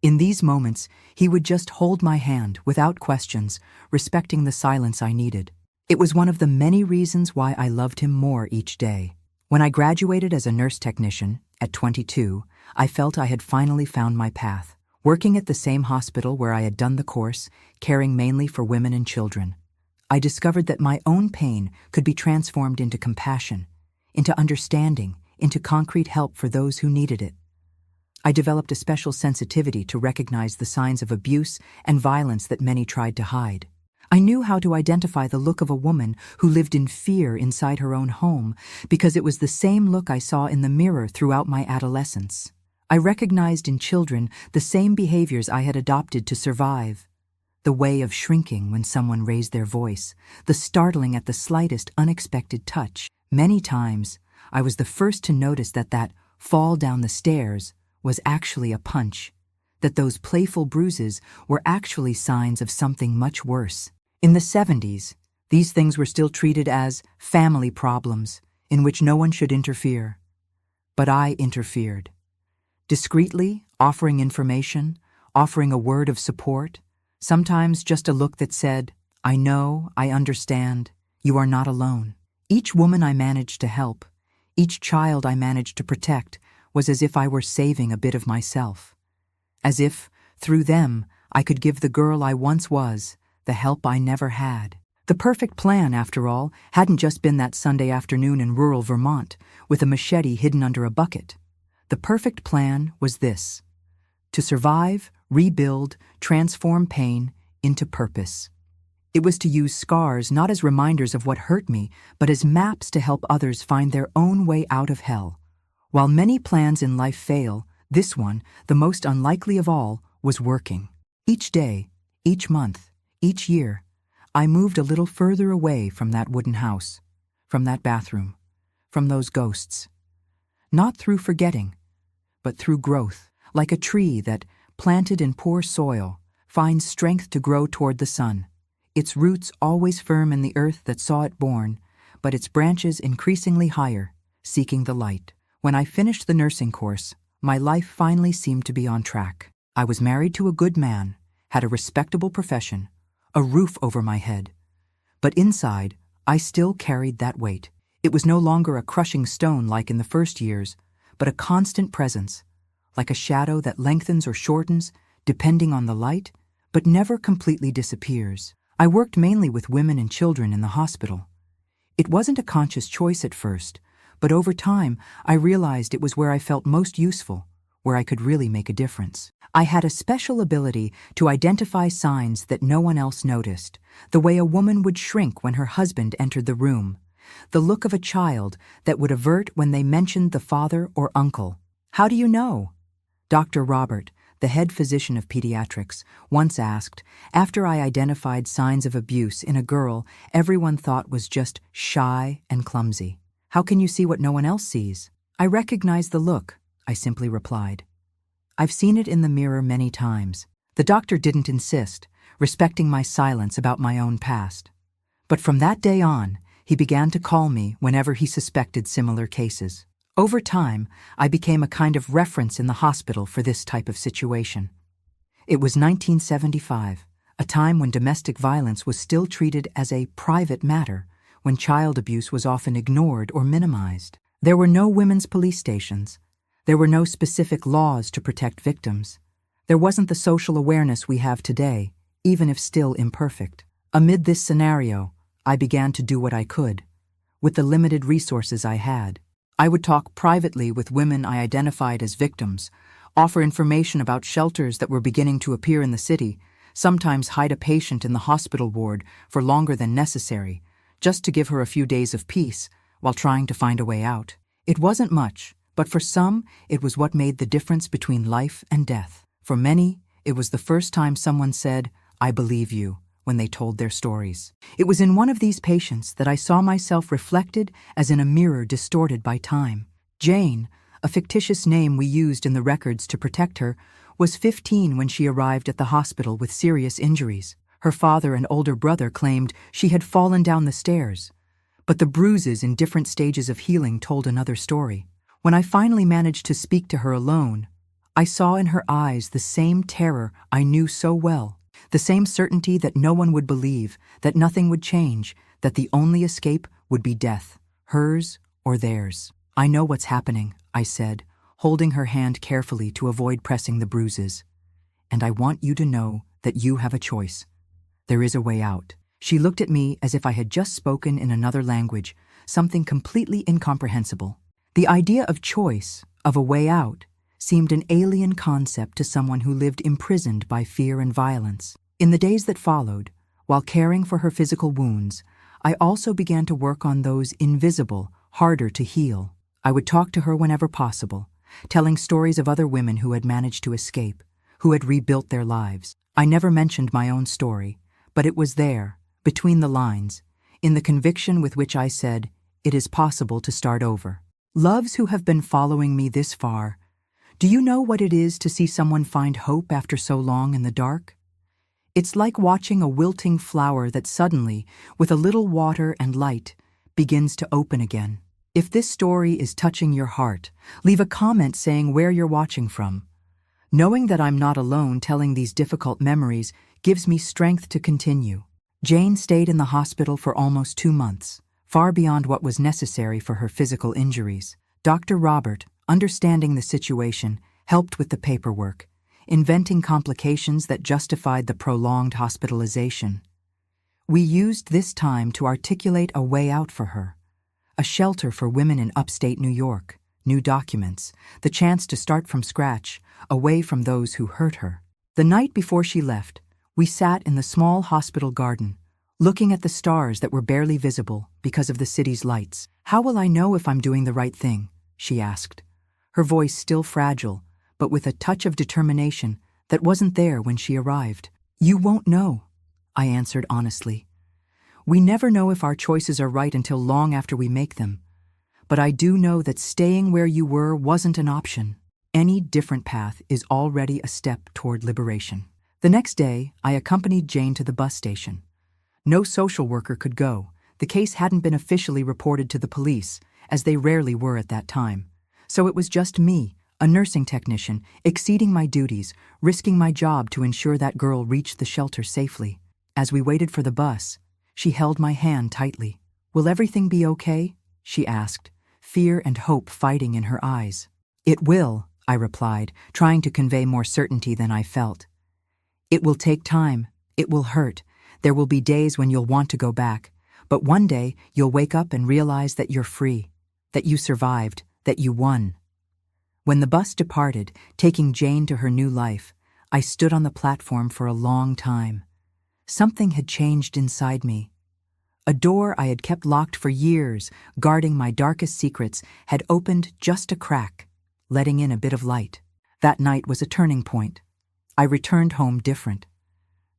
In these moments, he would just hold my hand without questions, respecting the silence I needed. It was one of the many reasons why I loved him more each day. When I graduated as a nurse technician, at 22, I felt I had finally found my path, working at the same hospital where I had done the course, caring mainly for women and children. I discovered that my own pain could be transformed into compassion, into understanding, into concrete help for those who needed it. I developed a special sensitivity to recognize the signs of abuse and violence that many tried to hide. I knew how to identify the look of a woman who lived in fear inside her own home because it was the same look I saw in the mirror throughout my adolescence. I recognized in children the same behaviors I had adopted to survive. The way of shrinking when someone raised their voice, the startling at the slightest unexpected touch. Many times, I was the first to notice that fall down the stairs was actually a punch, that those playful bruises were actually signs of something much worse. In the 70s, these things were still treated as family problems in which no one should interfere. But I interfered. Discreetly, offering information, offering a word of support, sometimes just a look that said, "I know, I understand, you are not alone." Each woman I managed to help, each child I managed to protect, was as if I were saving a bit of myself. As if, through them, I could give the girl I once was the help I never had. The perfect plan, after all, hadn't just been that Sunday afternoon in rural Vermont with a machete hidden under a bucket. The perfect plan was this: to survive, rebuild, transform pain into purpose. It was to use scars not as reminders of what hurt me, but as maps to help others find their own way out of hell. While many plans in life fail, this one, the most unlikely of all, was working. Each day, each month, each year, I moved a little further away from that wooden house, from that bathroom, from those ghosts. Not through forgetting, but through growth, like a tree that, planted in poor soil, finds strength to grow toward the sun, its roots always firm in the earth that saw it born, but its branches increasingly higher, seeking the light. When I finished the nursing course, my life finally seemed to be on track. I was married to a good man, had a respectable profession, a roof over my head. But inside, I still carried that weight. It was no longer a crushing stone like in the first years, but a constant presence, like a shadow that lengthens or shortens, depending on the light, but never completely disappears. I worked mainly with women and children in the hospital. It wasn't a conscious choice at first, but over time, I realized it was where I felt most useful, where I could really make a difference. I had a special ability to identify signs that no one else noticed, the way a woman would shrink when her husband entered the room, the look of a child that would avert when they mentioned the father or uncle. "How do you know?" Dr. Robert, the head physician of pediatrics, once asked, after I identified signs of abuse in a girl everyone thought was just shy and clumsy. "How can you see what no one else sees?" "I recognize the look," I simply replied. "I've seen it in the mirror many times." The doctor didn't insist, respecting my silence about my own past. But from that day on, he began to call me whenever he suspected similar cases. Over time, I became a kind of reference in the hospital for this type of situation. It was 1975, a time when domestic violence was still treated as a private matter, when child abuse was often ignored or minimized. There were no women's police stations. There were no specific laws to protect victims. There wasn't the social awareness we have today, even if still imperfect. Amid this scenario, I began to do what I could, with the limited resources I had. I would talk privately with women I identified as victims, offer information about shelters that were beginning to appear in the city, sometimes hide a patient in the hospital ward for longer than necessary, just to give her a few days of peace while trying to find a way out. It wasn't much, but for some, it was what made the difference between life and death. For many, it was the first time someone said, "I believe you," when they told their stories. It was in one of these patients that I saw myself reflected as in a mirror distorted by time. Jane, a fictitious name we used in the records to protect her, was 15 when she arrived at the hospital with serious injuries. Her father and older brother claimed she had fallen down the stairs, but the bruises in different stages of healing told another story. When I finally managed to speak to her alone, I saw in her eyes the same terror I knew so well. The same certainty that no one would believe, that nothing would change, that the only escape would be death, hers or theirs. "I know what's happening," I said, holding her hand carefully to avoid pressing the bruises. "And I want you to know that you have a choice. There is a way out." She looked at me as if I had just spoken in another language, something completely incomprehensible. The idea of choice, of a way out, seemed an alien concept to someone who lived imprisoned by fear and violence. In the days that followed, while caring for her physical wounds, I also began to work on those invisible, harder to heal. I would talk to her whenever possible, telling stories of other women who had managed to escape, who had rebuilt their lives. I never mentioned my own story, but it was there, between the lines, in the conviction with which I said, "It is possible to start over." Loves who have been following me this far, do you know what it is to see someone find hope after so long in the dark? It's like watching a wilting flower that suddenly, with a little water and light, begins to open again. If this story is touching your heart, leave a comment saying where you're watching from. Knowing that I'm not alone telling these difficult memories gives me strength to continue. Jane stayed in the hospital for almost 2 months, far beyond what was necessary for her physical injuries. Dr. Robert, understanding the situation, helped with the paperwork, inventing complications that justified the prolonged hospitalization. We used this time to articulate a way out for her, a shelter for women in upstate New York, new documents, the chance to start from scratch, away from those who hurt her. The night before she left, we sat in the small hospital garden, looking at the stars that were barely visible because of the city's lights. "How will I know if I'm doing the right thing?" she asked, her voice still fragile, but with a touch of determination that wasn't there when she arrived. "You won't know," I answered honestly. "We never know if our choices are right until long after we make them. But I do know that staying where you were wasn't an option. Any different path is already a step toward liberation." The next day, I accompanied Jane to the bus station. No social worker could go. The case hadn't been officially reported to the police, as they rarely were at that time. So it was just me, a nursing technician, exceeding my duties, risking my job to ensure that girl reached the shelter safely. As we waited for the bus, she held my hand tightly. "Will everything be okay?" she asked, fear and hope fighting in her eyes. "It will," I replied, trying to convey more certainty than I felt. "It will take time. It will hurt. There will be days when you'll want to go back. But one day, you'll wake up and realize that you're free, that you survived, that you won." When the bus departed, taking Jane to her new life, I stood on the platform for a long time. Something had changed inside me. A door I had kept locked for years, guarding my darkest secrets, had opened just a crack, letting in a bit of light. That night was a turning point. I returned home different.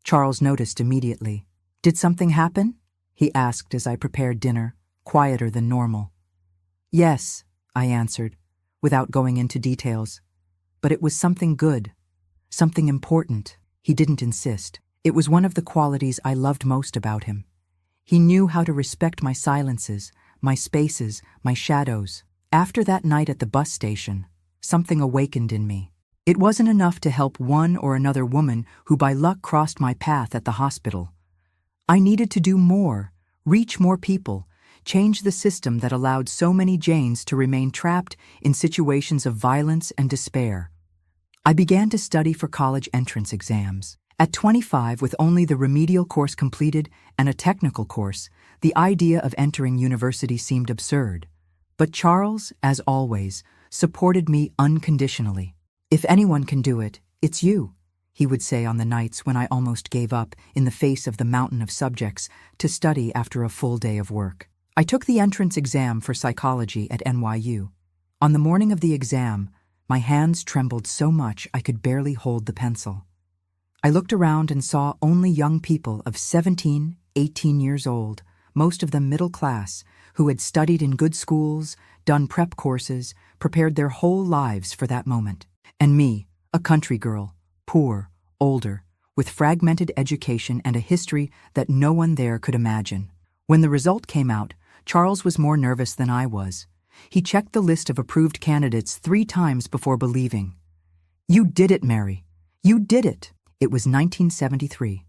Charles noticed immediately. "Did something happen?" he asked as I prepared dinner, quieter than normal. "Yes," I answered, without going into details. "But it was something good, something important." He didn't insist. It was one of the qualities I loved most about him. He knew how to respect my silences, my spaces, my shadows. After that night at the bus station, something awakened in me. It wasn't enough to help one or another woman who by luck crossed my path at the hospital. I needed to do more, reach more people, change the system that allowed so many Janes to remain trapped in situations of violence and despair. I began to study for college entrance exams. At 25, with only the remedial course completed and a technical course, the idea of entering university seemed absurd. But Charles, as always, supported me unconditionally. "If anyone can do it, it's you," he would say on the nights when I almost gave up in the face of the mountain of subjects to study after a full day of work. I took the entrance exam for psychology at NYU. On the morning of the exam, my hands trembled so much I could barely hold the pencil. I looked around and saw only young people of 17, 18 years old, most of them middle class, who had studied in good schools, done prep courses, prepared their whole lives for that moment. And me, a country girl, poor, older, with fragmented education and a history that no one there could imagine. When the result came out, Charles was more nervous than I was. He checked the list of approved candidates 3 times before believing. "You did it, Mary. You did it." It was 1973.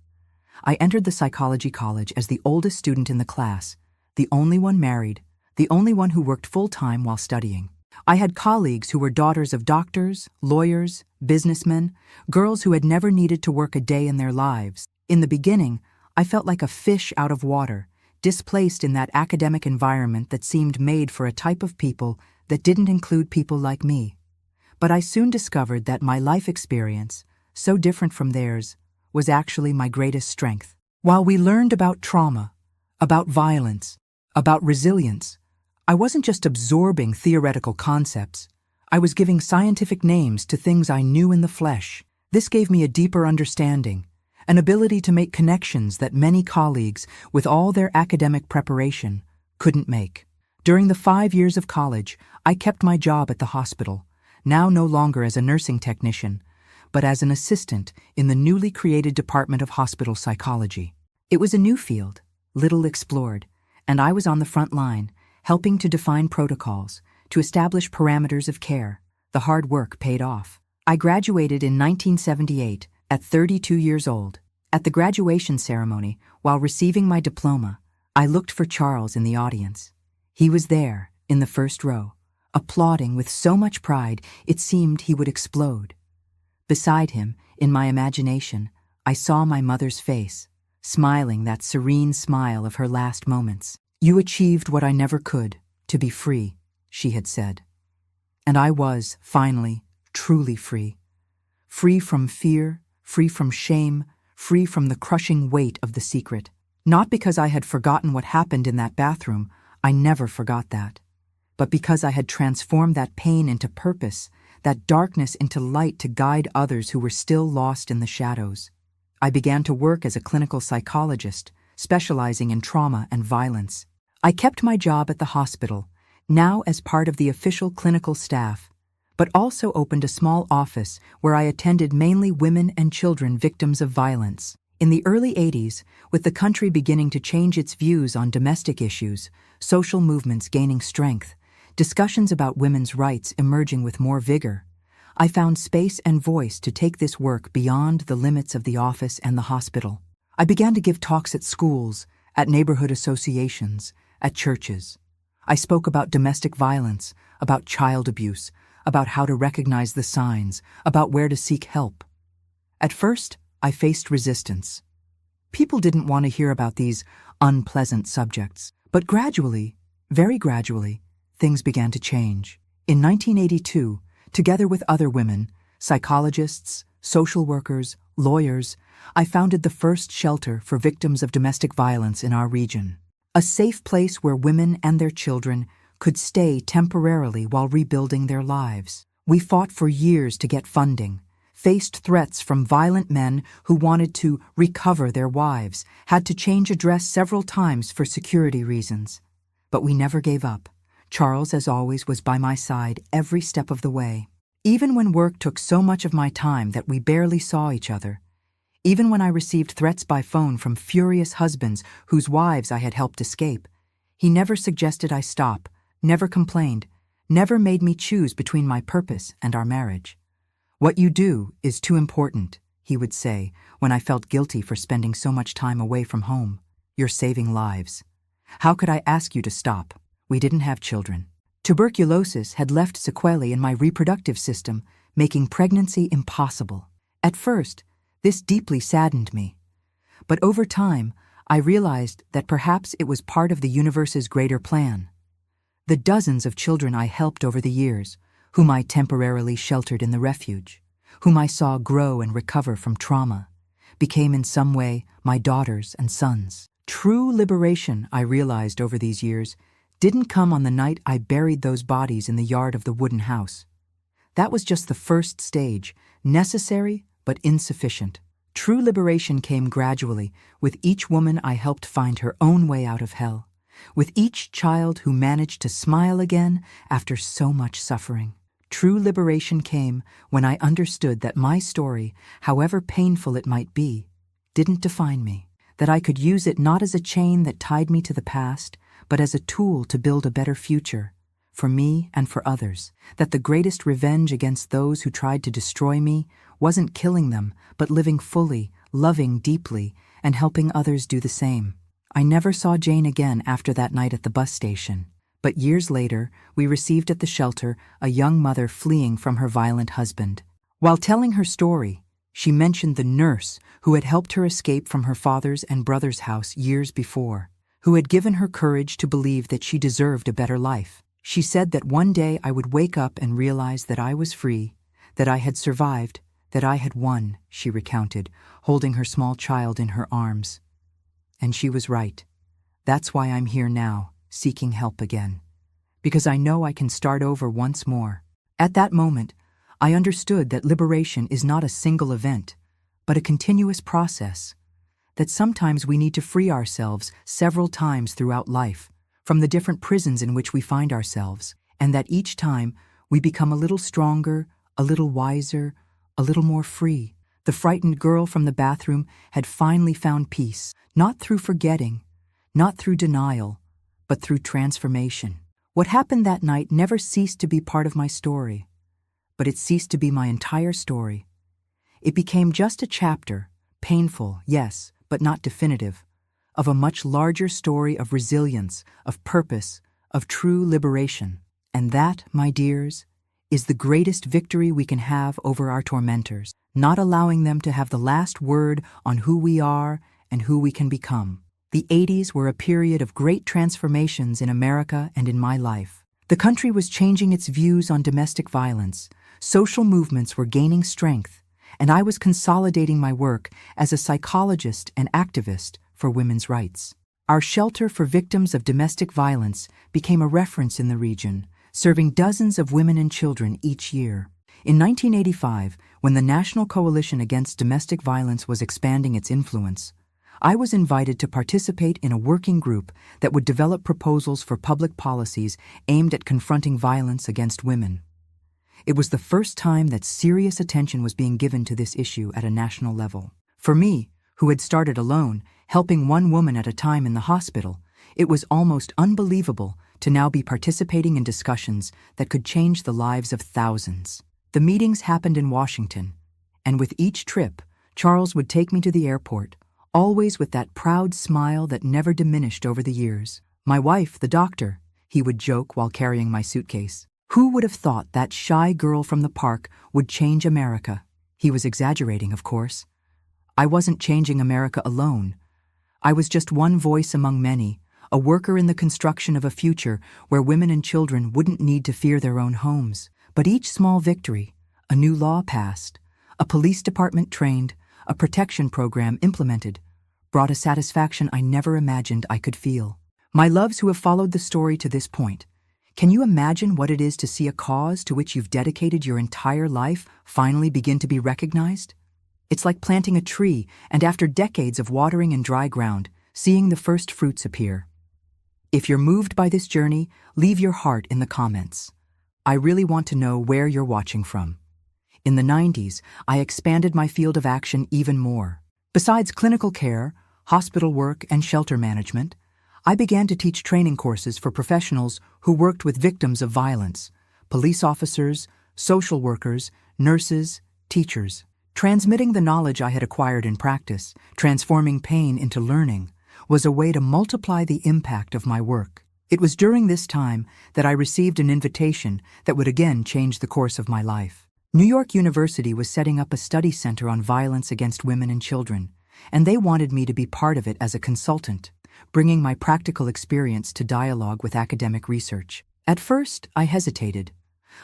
I entered the psychology college as the oldest student in the class, the only one married, the only one who worked full-time while studying. I had colleagues who were daughters of doctors, lawyers, businessmen, girls who had never needed to work a day in their lives. In the beginning, I felt like a fish out of water, displaced in that academic environment that seemed made for a type of people that didn't include people like me. But I soon discovered that my life experience, so different from theirs, was actually my greatest strength. While we learned about trauma, about violence, about resilience, I wasn't just absorbing theoretical concepts. I was giving scientific names to things I knew in the flesh. This gave me a deeper understanding, an ability to make connections that many colleagues, with all their academic preparation, couldn't make. During the 5 years of college, I kept my job at the hospital, now no longer as a nursing technician, but as an assistant in the newly created Department of Hospital Psychology. It was a new field, little explored, and I was on the front line, helping to define protocols, to establish parameters of care. The hard work paid off. I graduated in 1978 at 32 years old. At the graduation ceremony, while receiving my diploma, I looked for Charles in the audience. He was there, in the first row, applauding with so much pride it seemed he would explode. Beside him, in my imagination, I saw my mother's face, smiling that serene smile of her last moments. "You achieved what I never could, to be free," she had said. And I was, finally, truly free. Free from fear, free from shame, free from the crushing weight of the secret. Not because I had forgotten what happened in that bathroom, I never forgot that, but because I had transformed that pain into purpose, that darkness into light to guide others who were still lost in the shadows. I began to work as a clinical psychologist, specializing in trauma and violence. I kept my job at the hospital, now as part of the official clinical staff, but also opened a small office where I attended mainly women and children victims of violence. In the early 80s, with the country beginning to change its views on domestic issues, social movements gaining strength, discussions about women's rights emerging with more vigor, I found space and voice to take this work beyond the limits of the office and the hospital. I began to give talks at schools, at neighborhood associations, at churches. I spoke about domestic violence, about child abuse, about how to recognize the signs, about where to seek help. At first, I faced resistance. People didn't want to hear about these unpleasant subjects, but gradually, very gradually, things began to change. In 1982, together with other women, psychologists, social workers, lawyers, I founded the first shelter for victims of domestic violence in our region. A safe place where women and their children could stay temporarily while rebuilding their lives. We fought for years to get funding, faced threats from violent men who wanted to recover their wives, had to change address several times for security reasons. But we never gave up. Charles, as always, was by my side every step of the way. Even when work took so much of my time that we barely saw each other. Even when I received threats by phone from furious husbands whose wives I had helped escape, he never suggested I stop, never complained, never made me choose between my purpose and our marriage. "What you do is too important," he would say when I felt guilty for spending so much time away from home. "You're saving lives. How could I ask you to stop?" We didn't have children. Tuberculosis had left sequelae in my reproductive system, making pregnancy impossible. At first, this deeply saddened me. But over time, I realized that perhaps it was part of the universe's greater plan. The dozens of children I helped over the years, whom I temporarily sheltered in the refuge, whom I saw grow and recover from trauma, became in some way my daughters and sons. True liberation, I realized over these years, didn't come on the night I buried those bodies in the yard of the wooden house. That was just the first stage, necessary but insufficient. True liberation came gradually, with each woman I helped find her own way out of hell, with each child who managed to smile again after so much suffering. True liberation came when I understood that my story, however painful it might be, didn't define me, that I could use it not as a chain that tied me to the past, but as a tool to build a better future, for me and for others, that the greatest revenge against those who tried to destroy me wasn't killing them, but living fully, loving deeply, and helping others do the same. I never saw Jane again after that night at the bus station, but years later, we received at the shelter a young mother fleeing from her violent husband. While telling her story, she mentioned the nurse who had helped her escape from her father's and brother's house years before, who had given her courage to believe that she deserved a better life. She said that one day I would wake up and realize that I was free, that I had survived, that I had won, she recounted, holding her small child in her arms. And she was right. That's why I'm here now, seeking help again. Because I know I can start over once more. At that moment, I understood that liberation is not a single event, but a continuous process. That sometimes we need to free ourselves several times throughout life, from the different prisons in which we find ourselves, and that each time we become a little stronger, a little wiser, a little more free. The frightened girl from the bathroom had finally found peace, not through forgetting, not through denial, but through transformation. What happened that night never ceased to be part of my story, but it ceased to be my entire story. It became just a chapter, painful, yes, but not definitive, of a much larger story of resilience, of purpose, of true liberation. And that, my dears, is the greatest victory we can have over our tormentors, not allowing them to have the last word on who we are and who we can become. The 80s were a period of great transformations in America and in my life. The country was changing its views on domestic violence, social movements were gaining strength, and I was consolidating my work as a psychologist and activist for women's rights. Our shelter for victims of domestic violence became a reference in the region, serving dozens of women and children each year. In 1985, when the National Coalition Against Domestic Violence was expanding its influence, I was invited to participate in a working group that would develop proposals for public policies aimed at confronting violence against women. It was the first time that serious attention was being given to this issue at a national level. For me, who had started alone, helping one woman at a time in the hospital, it was almost unbelievable to now be participating in discussions that could change the lives of thousands. The meetings happened in Washington, and with each trip, Charles would take me to the airport, always with that proud smile that never diminished over the years. "My wife, the doctor," he would joke while carrying my suitcase. Who would have thought that shy girl from the park would change America? He was exaggerating, of course. I wasn't changing America alone. I was just one voice among many, a worker in the construction of a future where women and children wouldn't need to fear their own homes. But each small victory, a new law passed, a police department trained, a protection program implemented, brought a satisfaction I never imagined I could feel. My loves who have followed the story to this point Can you imagine what it is to see a cause to which you've dedicated your entire life finally begin to be recognized? It's like planting a tree and after decades of watering in dry ground, seeing the first fruits appear. If you're moved by this journey, leave your heart in the comments. I really want to know where you're watching from. In the 90s, I expanded my field of action even more. Besides clinical care, hospital work, and shelter management, I began to teach training courses for professionals who worked with victims of violence, police officers, social workers, nurses, teachers. Transmitting the knowledge I had acquired in practice, transforming pain into learning, was a way to multiply the impact of my work. It was during this time that I received an invitation that would again change the course of my life. New York University was setting up a study center on violence against women and children, and they wanted me to be part of it as a consultant, bringing my practical experience to dialogue with academic research. At first, I hesitated.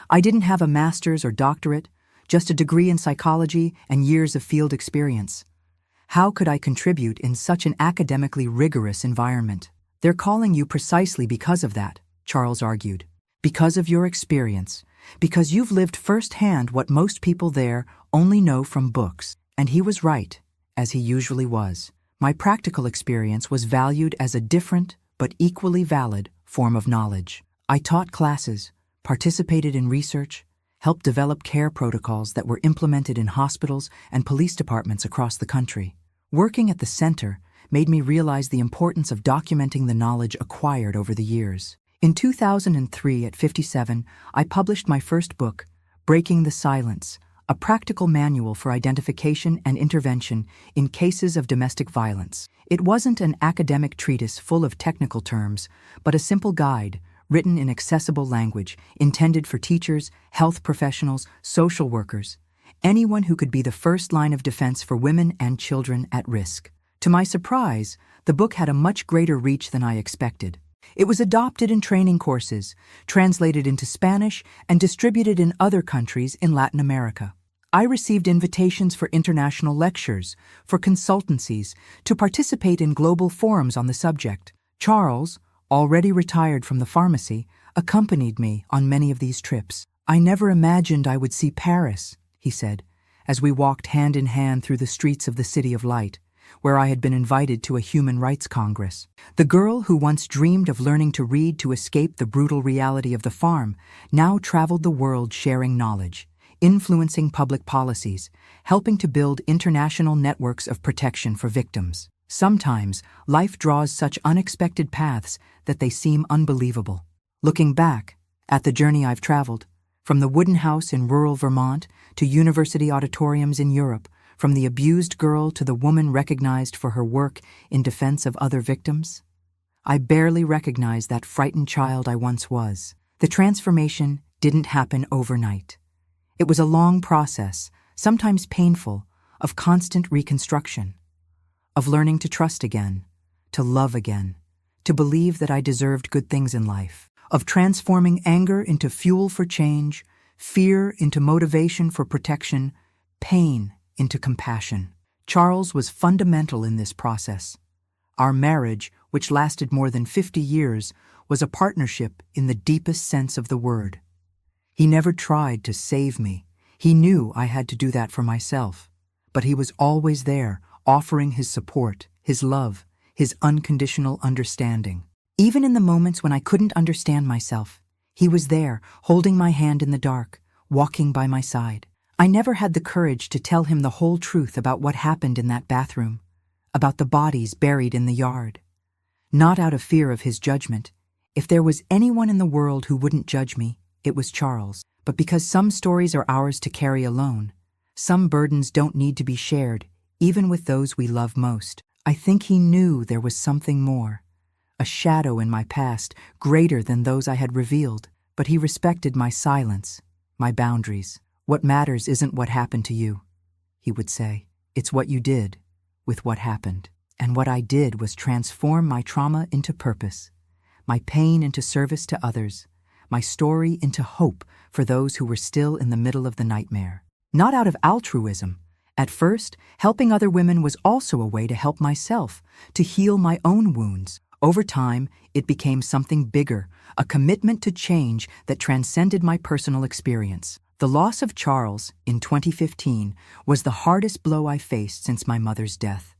I didn't have a master's or doctorate, just a degree in psychology and years of field experience. How could I contribute in such an academically rigorous environment? They're calling you precisely because of that, Charles argued. Because of your experience, because you've lived firsthand what most people there only know from books. And he was right, as he usually was. My practical experience was valued as a different but equally valid form of knowledge. I taught classes, participated in research, helped develop care protocols that were implemented in hospitals and police departments across the country. Working at the center made me realize the importance of documenting the knowledge acquired over the years. In 2003, at 57, I published my first book, Breaking the Silence, a practical manual for identification and intervention in cases of domestic violence. It wasn't an academic treatise full of technical terms, but a simple guide, written in accessible language, intended for teachers, health professionals, social workers, anyone who could be the first line of defense for women and children at risk. To my surprise, the book had a much greater reach than I expected. It was adopted in training courses, translated into Spanish, and distributed in other countries in Latin America. I received invitations for international lectures, for consultancies, to participate in global forums on the subject. Charles, already retired from the pharmacy, accompanied me on many of these trips. I never imagined I would see Paris, he said, as we walked hand in hand through the streets of the City of Light, where I had been invited to a human rights congress. The girl who once dreamed of learning to read to escape the brutal reality of the farm now traveled the world sharing knowledge, influencing public policies, helping to build international networks of protection for victims. Sometimes, life draws such unexpected paths that they seem unbelievable. Looking back at the journey I've traveled, from the wooden house in rural Vermont to university auditoriums in Europe, from the abused girl to the woman recognized for her work in defense of other victims, I barely recognize that frightened child I once was. The transformation didn't happen overnight. It was a long process, sometimes painful, of constant reconstruction, of learning to trust again, to love again, to believe that I deserved good things in life, of transforming anger into fuel for change, fear into motivation for protection, pain into compassion. Charles was fundamental in this process. Our marriage, which lasted more than 50 years, was a partnership in the deepest sense of the word. He never tried to save me. He knew I had to do that for myself. But he was always there, offering his support, his love, his unconditional understanding. Even in the moments when I couldn't understand myself, he was there, holding my hand in the dark, walking by my side. I never had the courage to tell him the whole truth about what happened in that bathroom, about the bodies buried in the yard. Not out of fear of his judgment. If there was anyone in the world who wouldn't judge me, it was Charles. But because some stories are ours to carry alone, some burdens don't need to be shared, even with those we love most. I think he knew there was something more, a shadow in my past greater than those I had revealed, but he respected my silence, my boundaries. What matters isn't what happened to you, he would say. It's what you did with what happened. And what I did was transform my trauma into purpose, my pain into service to others, my story into hope for those who were still in the middle of the nightmare. Not out of altruism. At first, helping other women was also a way to help myself, to heal my own wounds. Over time, it became something bigger, a commitment to change that transcended my personal experience. The loss of Charles in 2015 was the hardest blow I faced since my mother's death.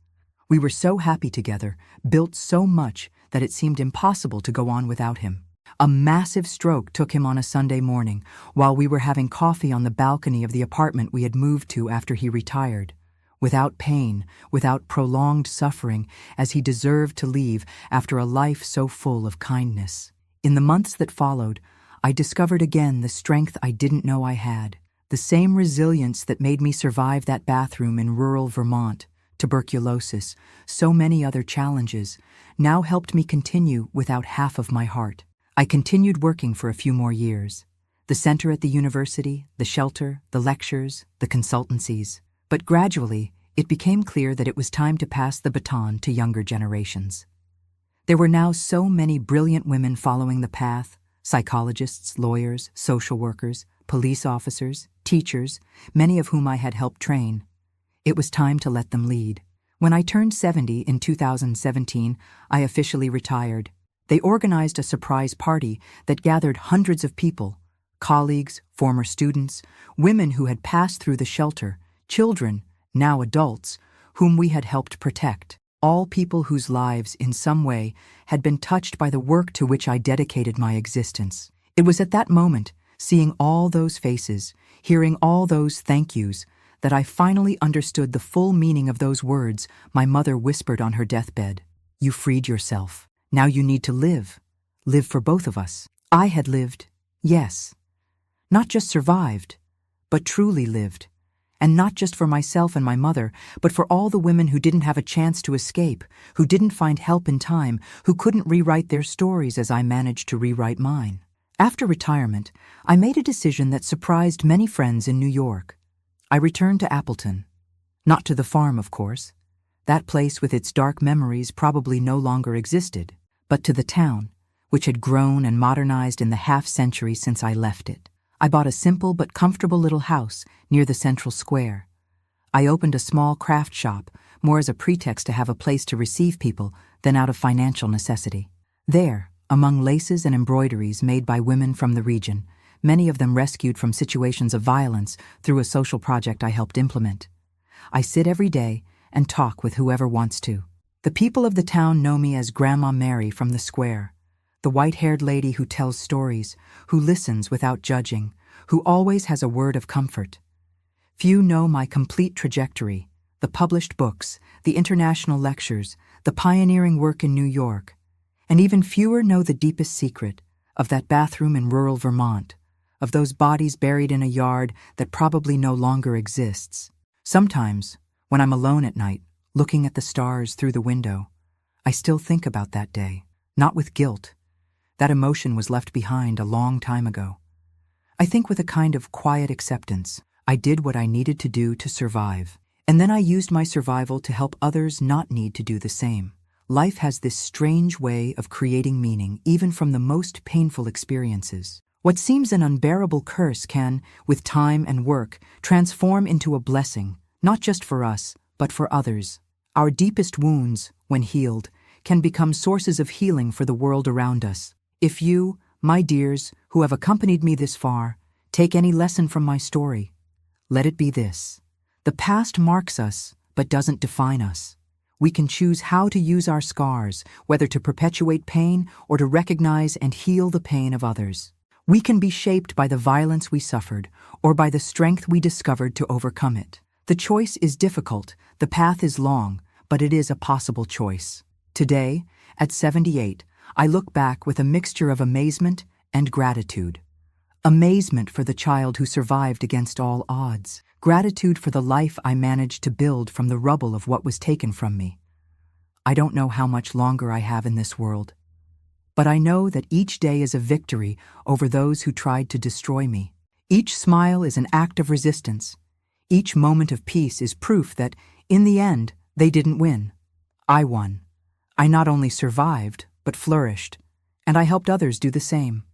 We were so happy together, built so much that it seemed impossible to go on without him. A massive stroke took him on a Sunday morning while we were having coffee on the balcony of the apartment we had moved to after he retired. Without pain, without prolonged suffering, as he deserved to leave after a life so full of kindness. In the months that followed, I discovered again the strength I didn't know I had, the same resilience that made me survive that bathroom in rural Vermont, tuberculosis, so many other challenges, now helped me continue without half of my heart. I continued working for a few more years. The center at the university, the shelter, the lectures, the consultancies. But gradually, it became clear that it was time to pass the baton to younger generations. There were now so many brilliant women following the path: psychologists, lawyers, social workers, police officers, teachers, many of whom I had helped train. It was time to let them lead. When I turned 70 in 2017, I officially retired. They organized a surprise party that gathered hundreds of people: colleagues, former students, women who had passed through the shelter, children, now adults, whom we had helped protect, all people whose lives, in some way, had been touched by the work to which I dedicated my existence. It was at that moment, seeing all those faces, hearing all those thank yous, that I finally understood the full meaning of those words my mother whispered on her deathbed. You freed yourself. Now you need to live. Live for both of us. I had lived, yes. Not just survived, but truly lived. And not just for myself and my mother, but for all the women who didn't have a chance to escape, who didn't find help in time, who couldn't rewrite their stories as I managed to rewrite mine. After retirement, I made a decision that surprised many friends in New York. I returned to Appleton. Not to the farm, of course. That place with its dark memories probably no longer existed, but to the town, which had grown and modernized in the half-century since I left it. I bought a simple but comfortable little house near the central square. I opened a small craft shop, more as a pretext to have a place to receive people than out of financial necessity. There, among laces and embroideries made by women from the region, many of them rescued from situations of violence through a social project I helped implement, I sit every day and talk with whoever wants to. The people of the town know me as Grandma Mary from the square, the white-haired lady who tells stories, who listens without judging, who always has a word of comfort. Few know my complete trajectory, the published books, the international lectures, the pioneering work in New York, and even fewer know the deepest secret of that bathroom in rural Vermont, of those bodies buried in a yard that probably no longer exists. Sometimes, when I'm alone at night, looking at the stars through the window, I still think about that day, not with guilt. That emotion was left behind a long time ago. I think with a kind of quiet acceptance. I did what I needed to do to survive, and then I used my survival to help others not need to do the same. Life has this strange way of creating meaning even from the most painful experiences. What seems an unbearable curse can, with time and work, transform into a blessing, not just for us, but for others. Our deepest wounds, when healed, can become sources of healing for the world around us. If you, my dears, who have accompanied me this far, take any lesson from my story, let it be this: the past marks us, but doesn't define us. We can choose how to use our scars, whether to perpetuate pain or to recognize and heal the pain of others. We can be shaped by the violence we suffered or by the strength we discovered to overcome it. The choice is difficult, the path is long, but it is a possible choice. Today, at 78, I look back with a mixture of amazement and gratitude. Amazement for the child who survived against all odds. Gratitude for the life I managed to build from the rubble of what was taken from me. I don't know how much longer I have in this world, but I know that each day is a victory over those who tried to destroy me. Each smile is an act of resistance. Each moment of peace is proof that, in the end, they didn't win. I won. I not only survived, but flourished, and I helped others do the same.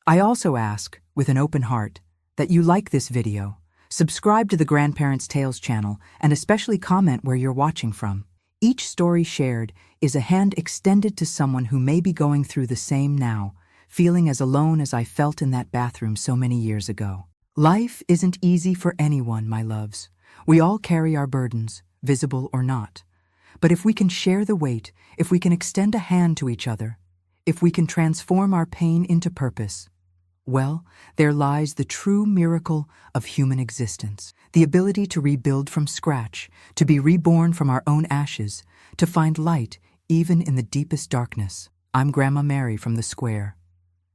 I also ask, with an open heart, that you like this video, subscribe to the Grandparents' Tales channel, and especially comment where you're watching from. Each story shared is a hand extended to someone who may be going through the same now, feeling as alone as I felt in that bathroom so many years ago. Life isn't easy for anyone, my loves. We all carry our burdens, visible or not. But if we can share the weight, if we can extend a hand to each other, if we can transform our pain into purpose, well, there lies the true miracle of human existence. The ability to rebuild from scratch, to be reborn from our own ashes, to find light even in the deepest darkness. I'm Grandma Mary from the Square,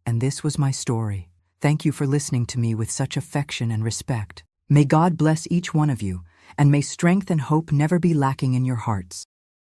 and this was my story. Thank you for listening to me with such affection and respect. May God bless each one of you, and may strength and hope never be lacking in your hearts.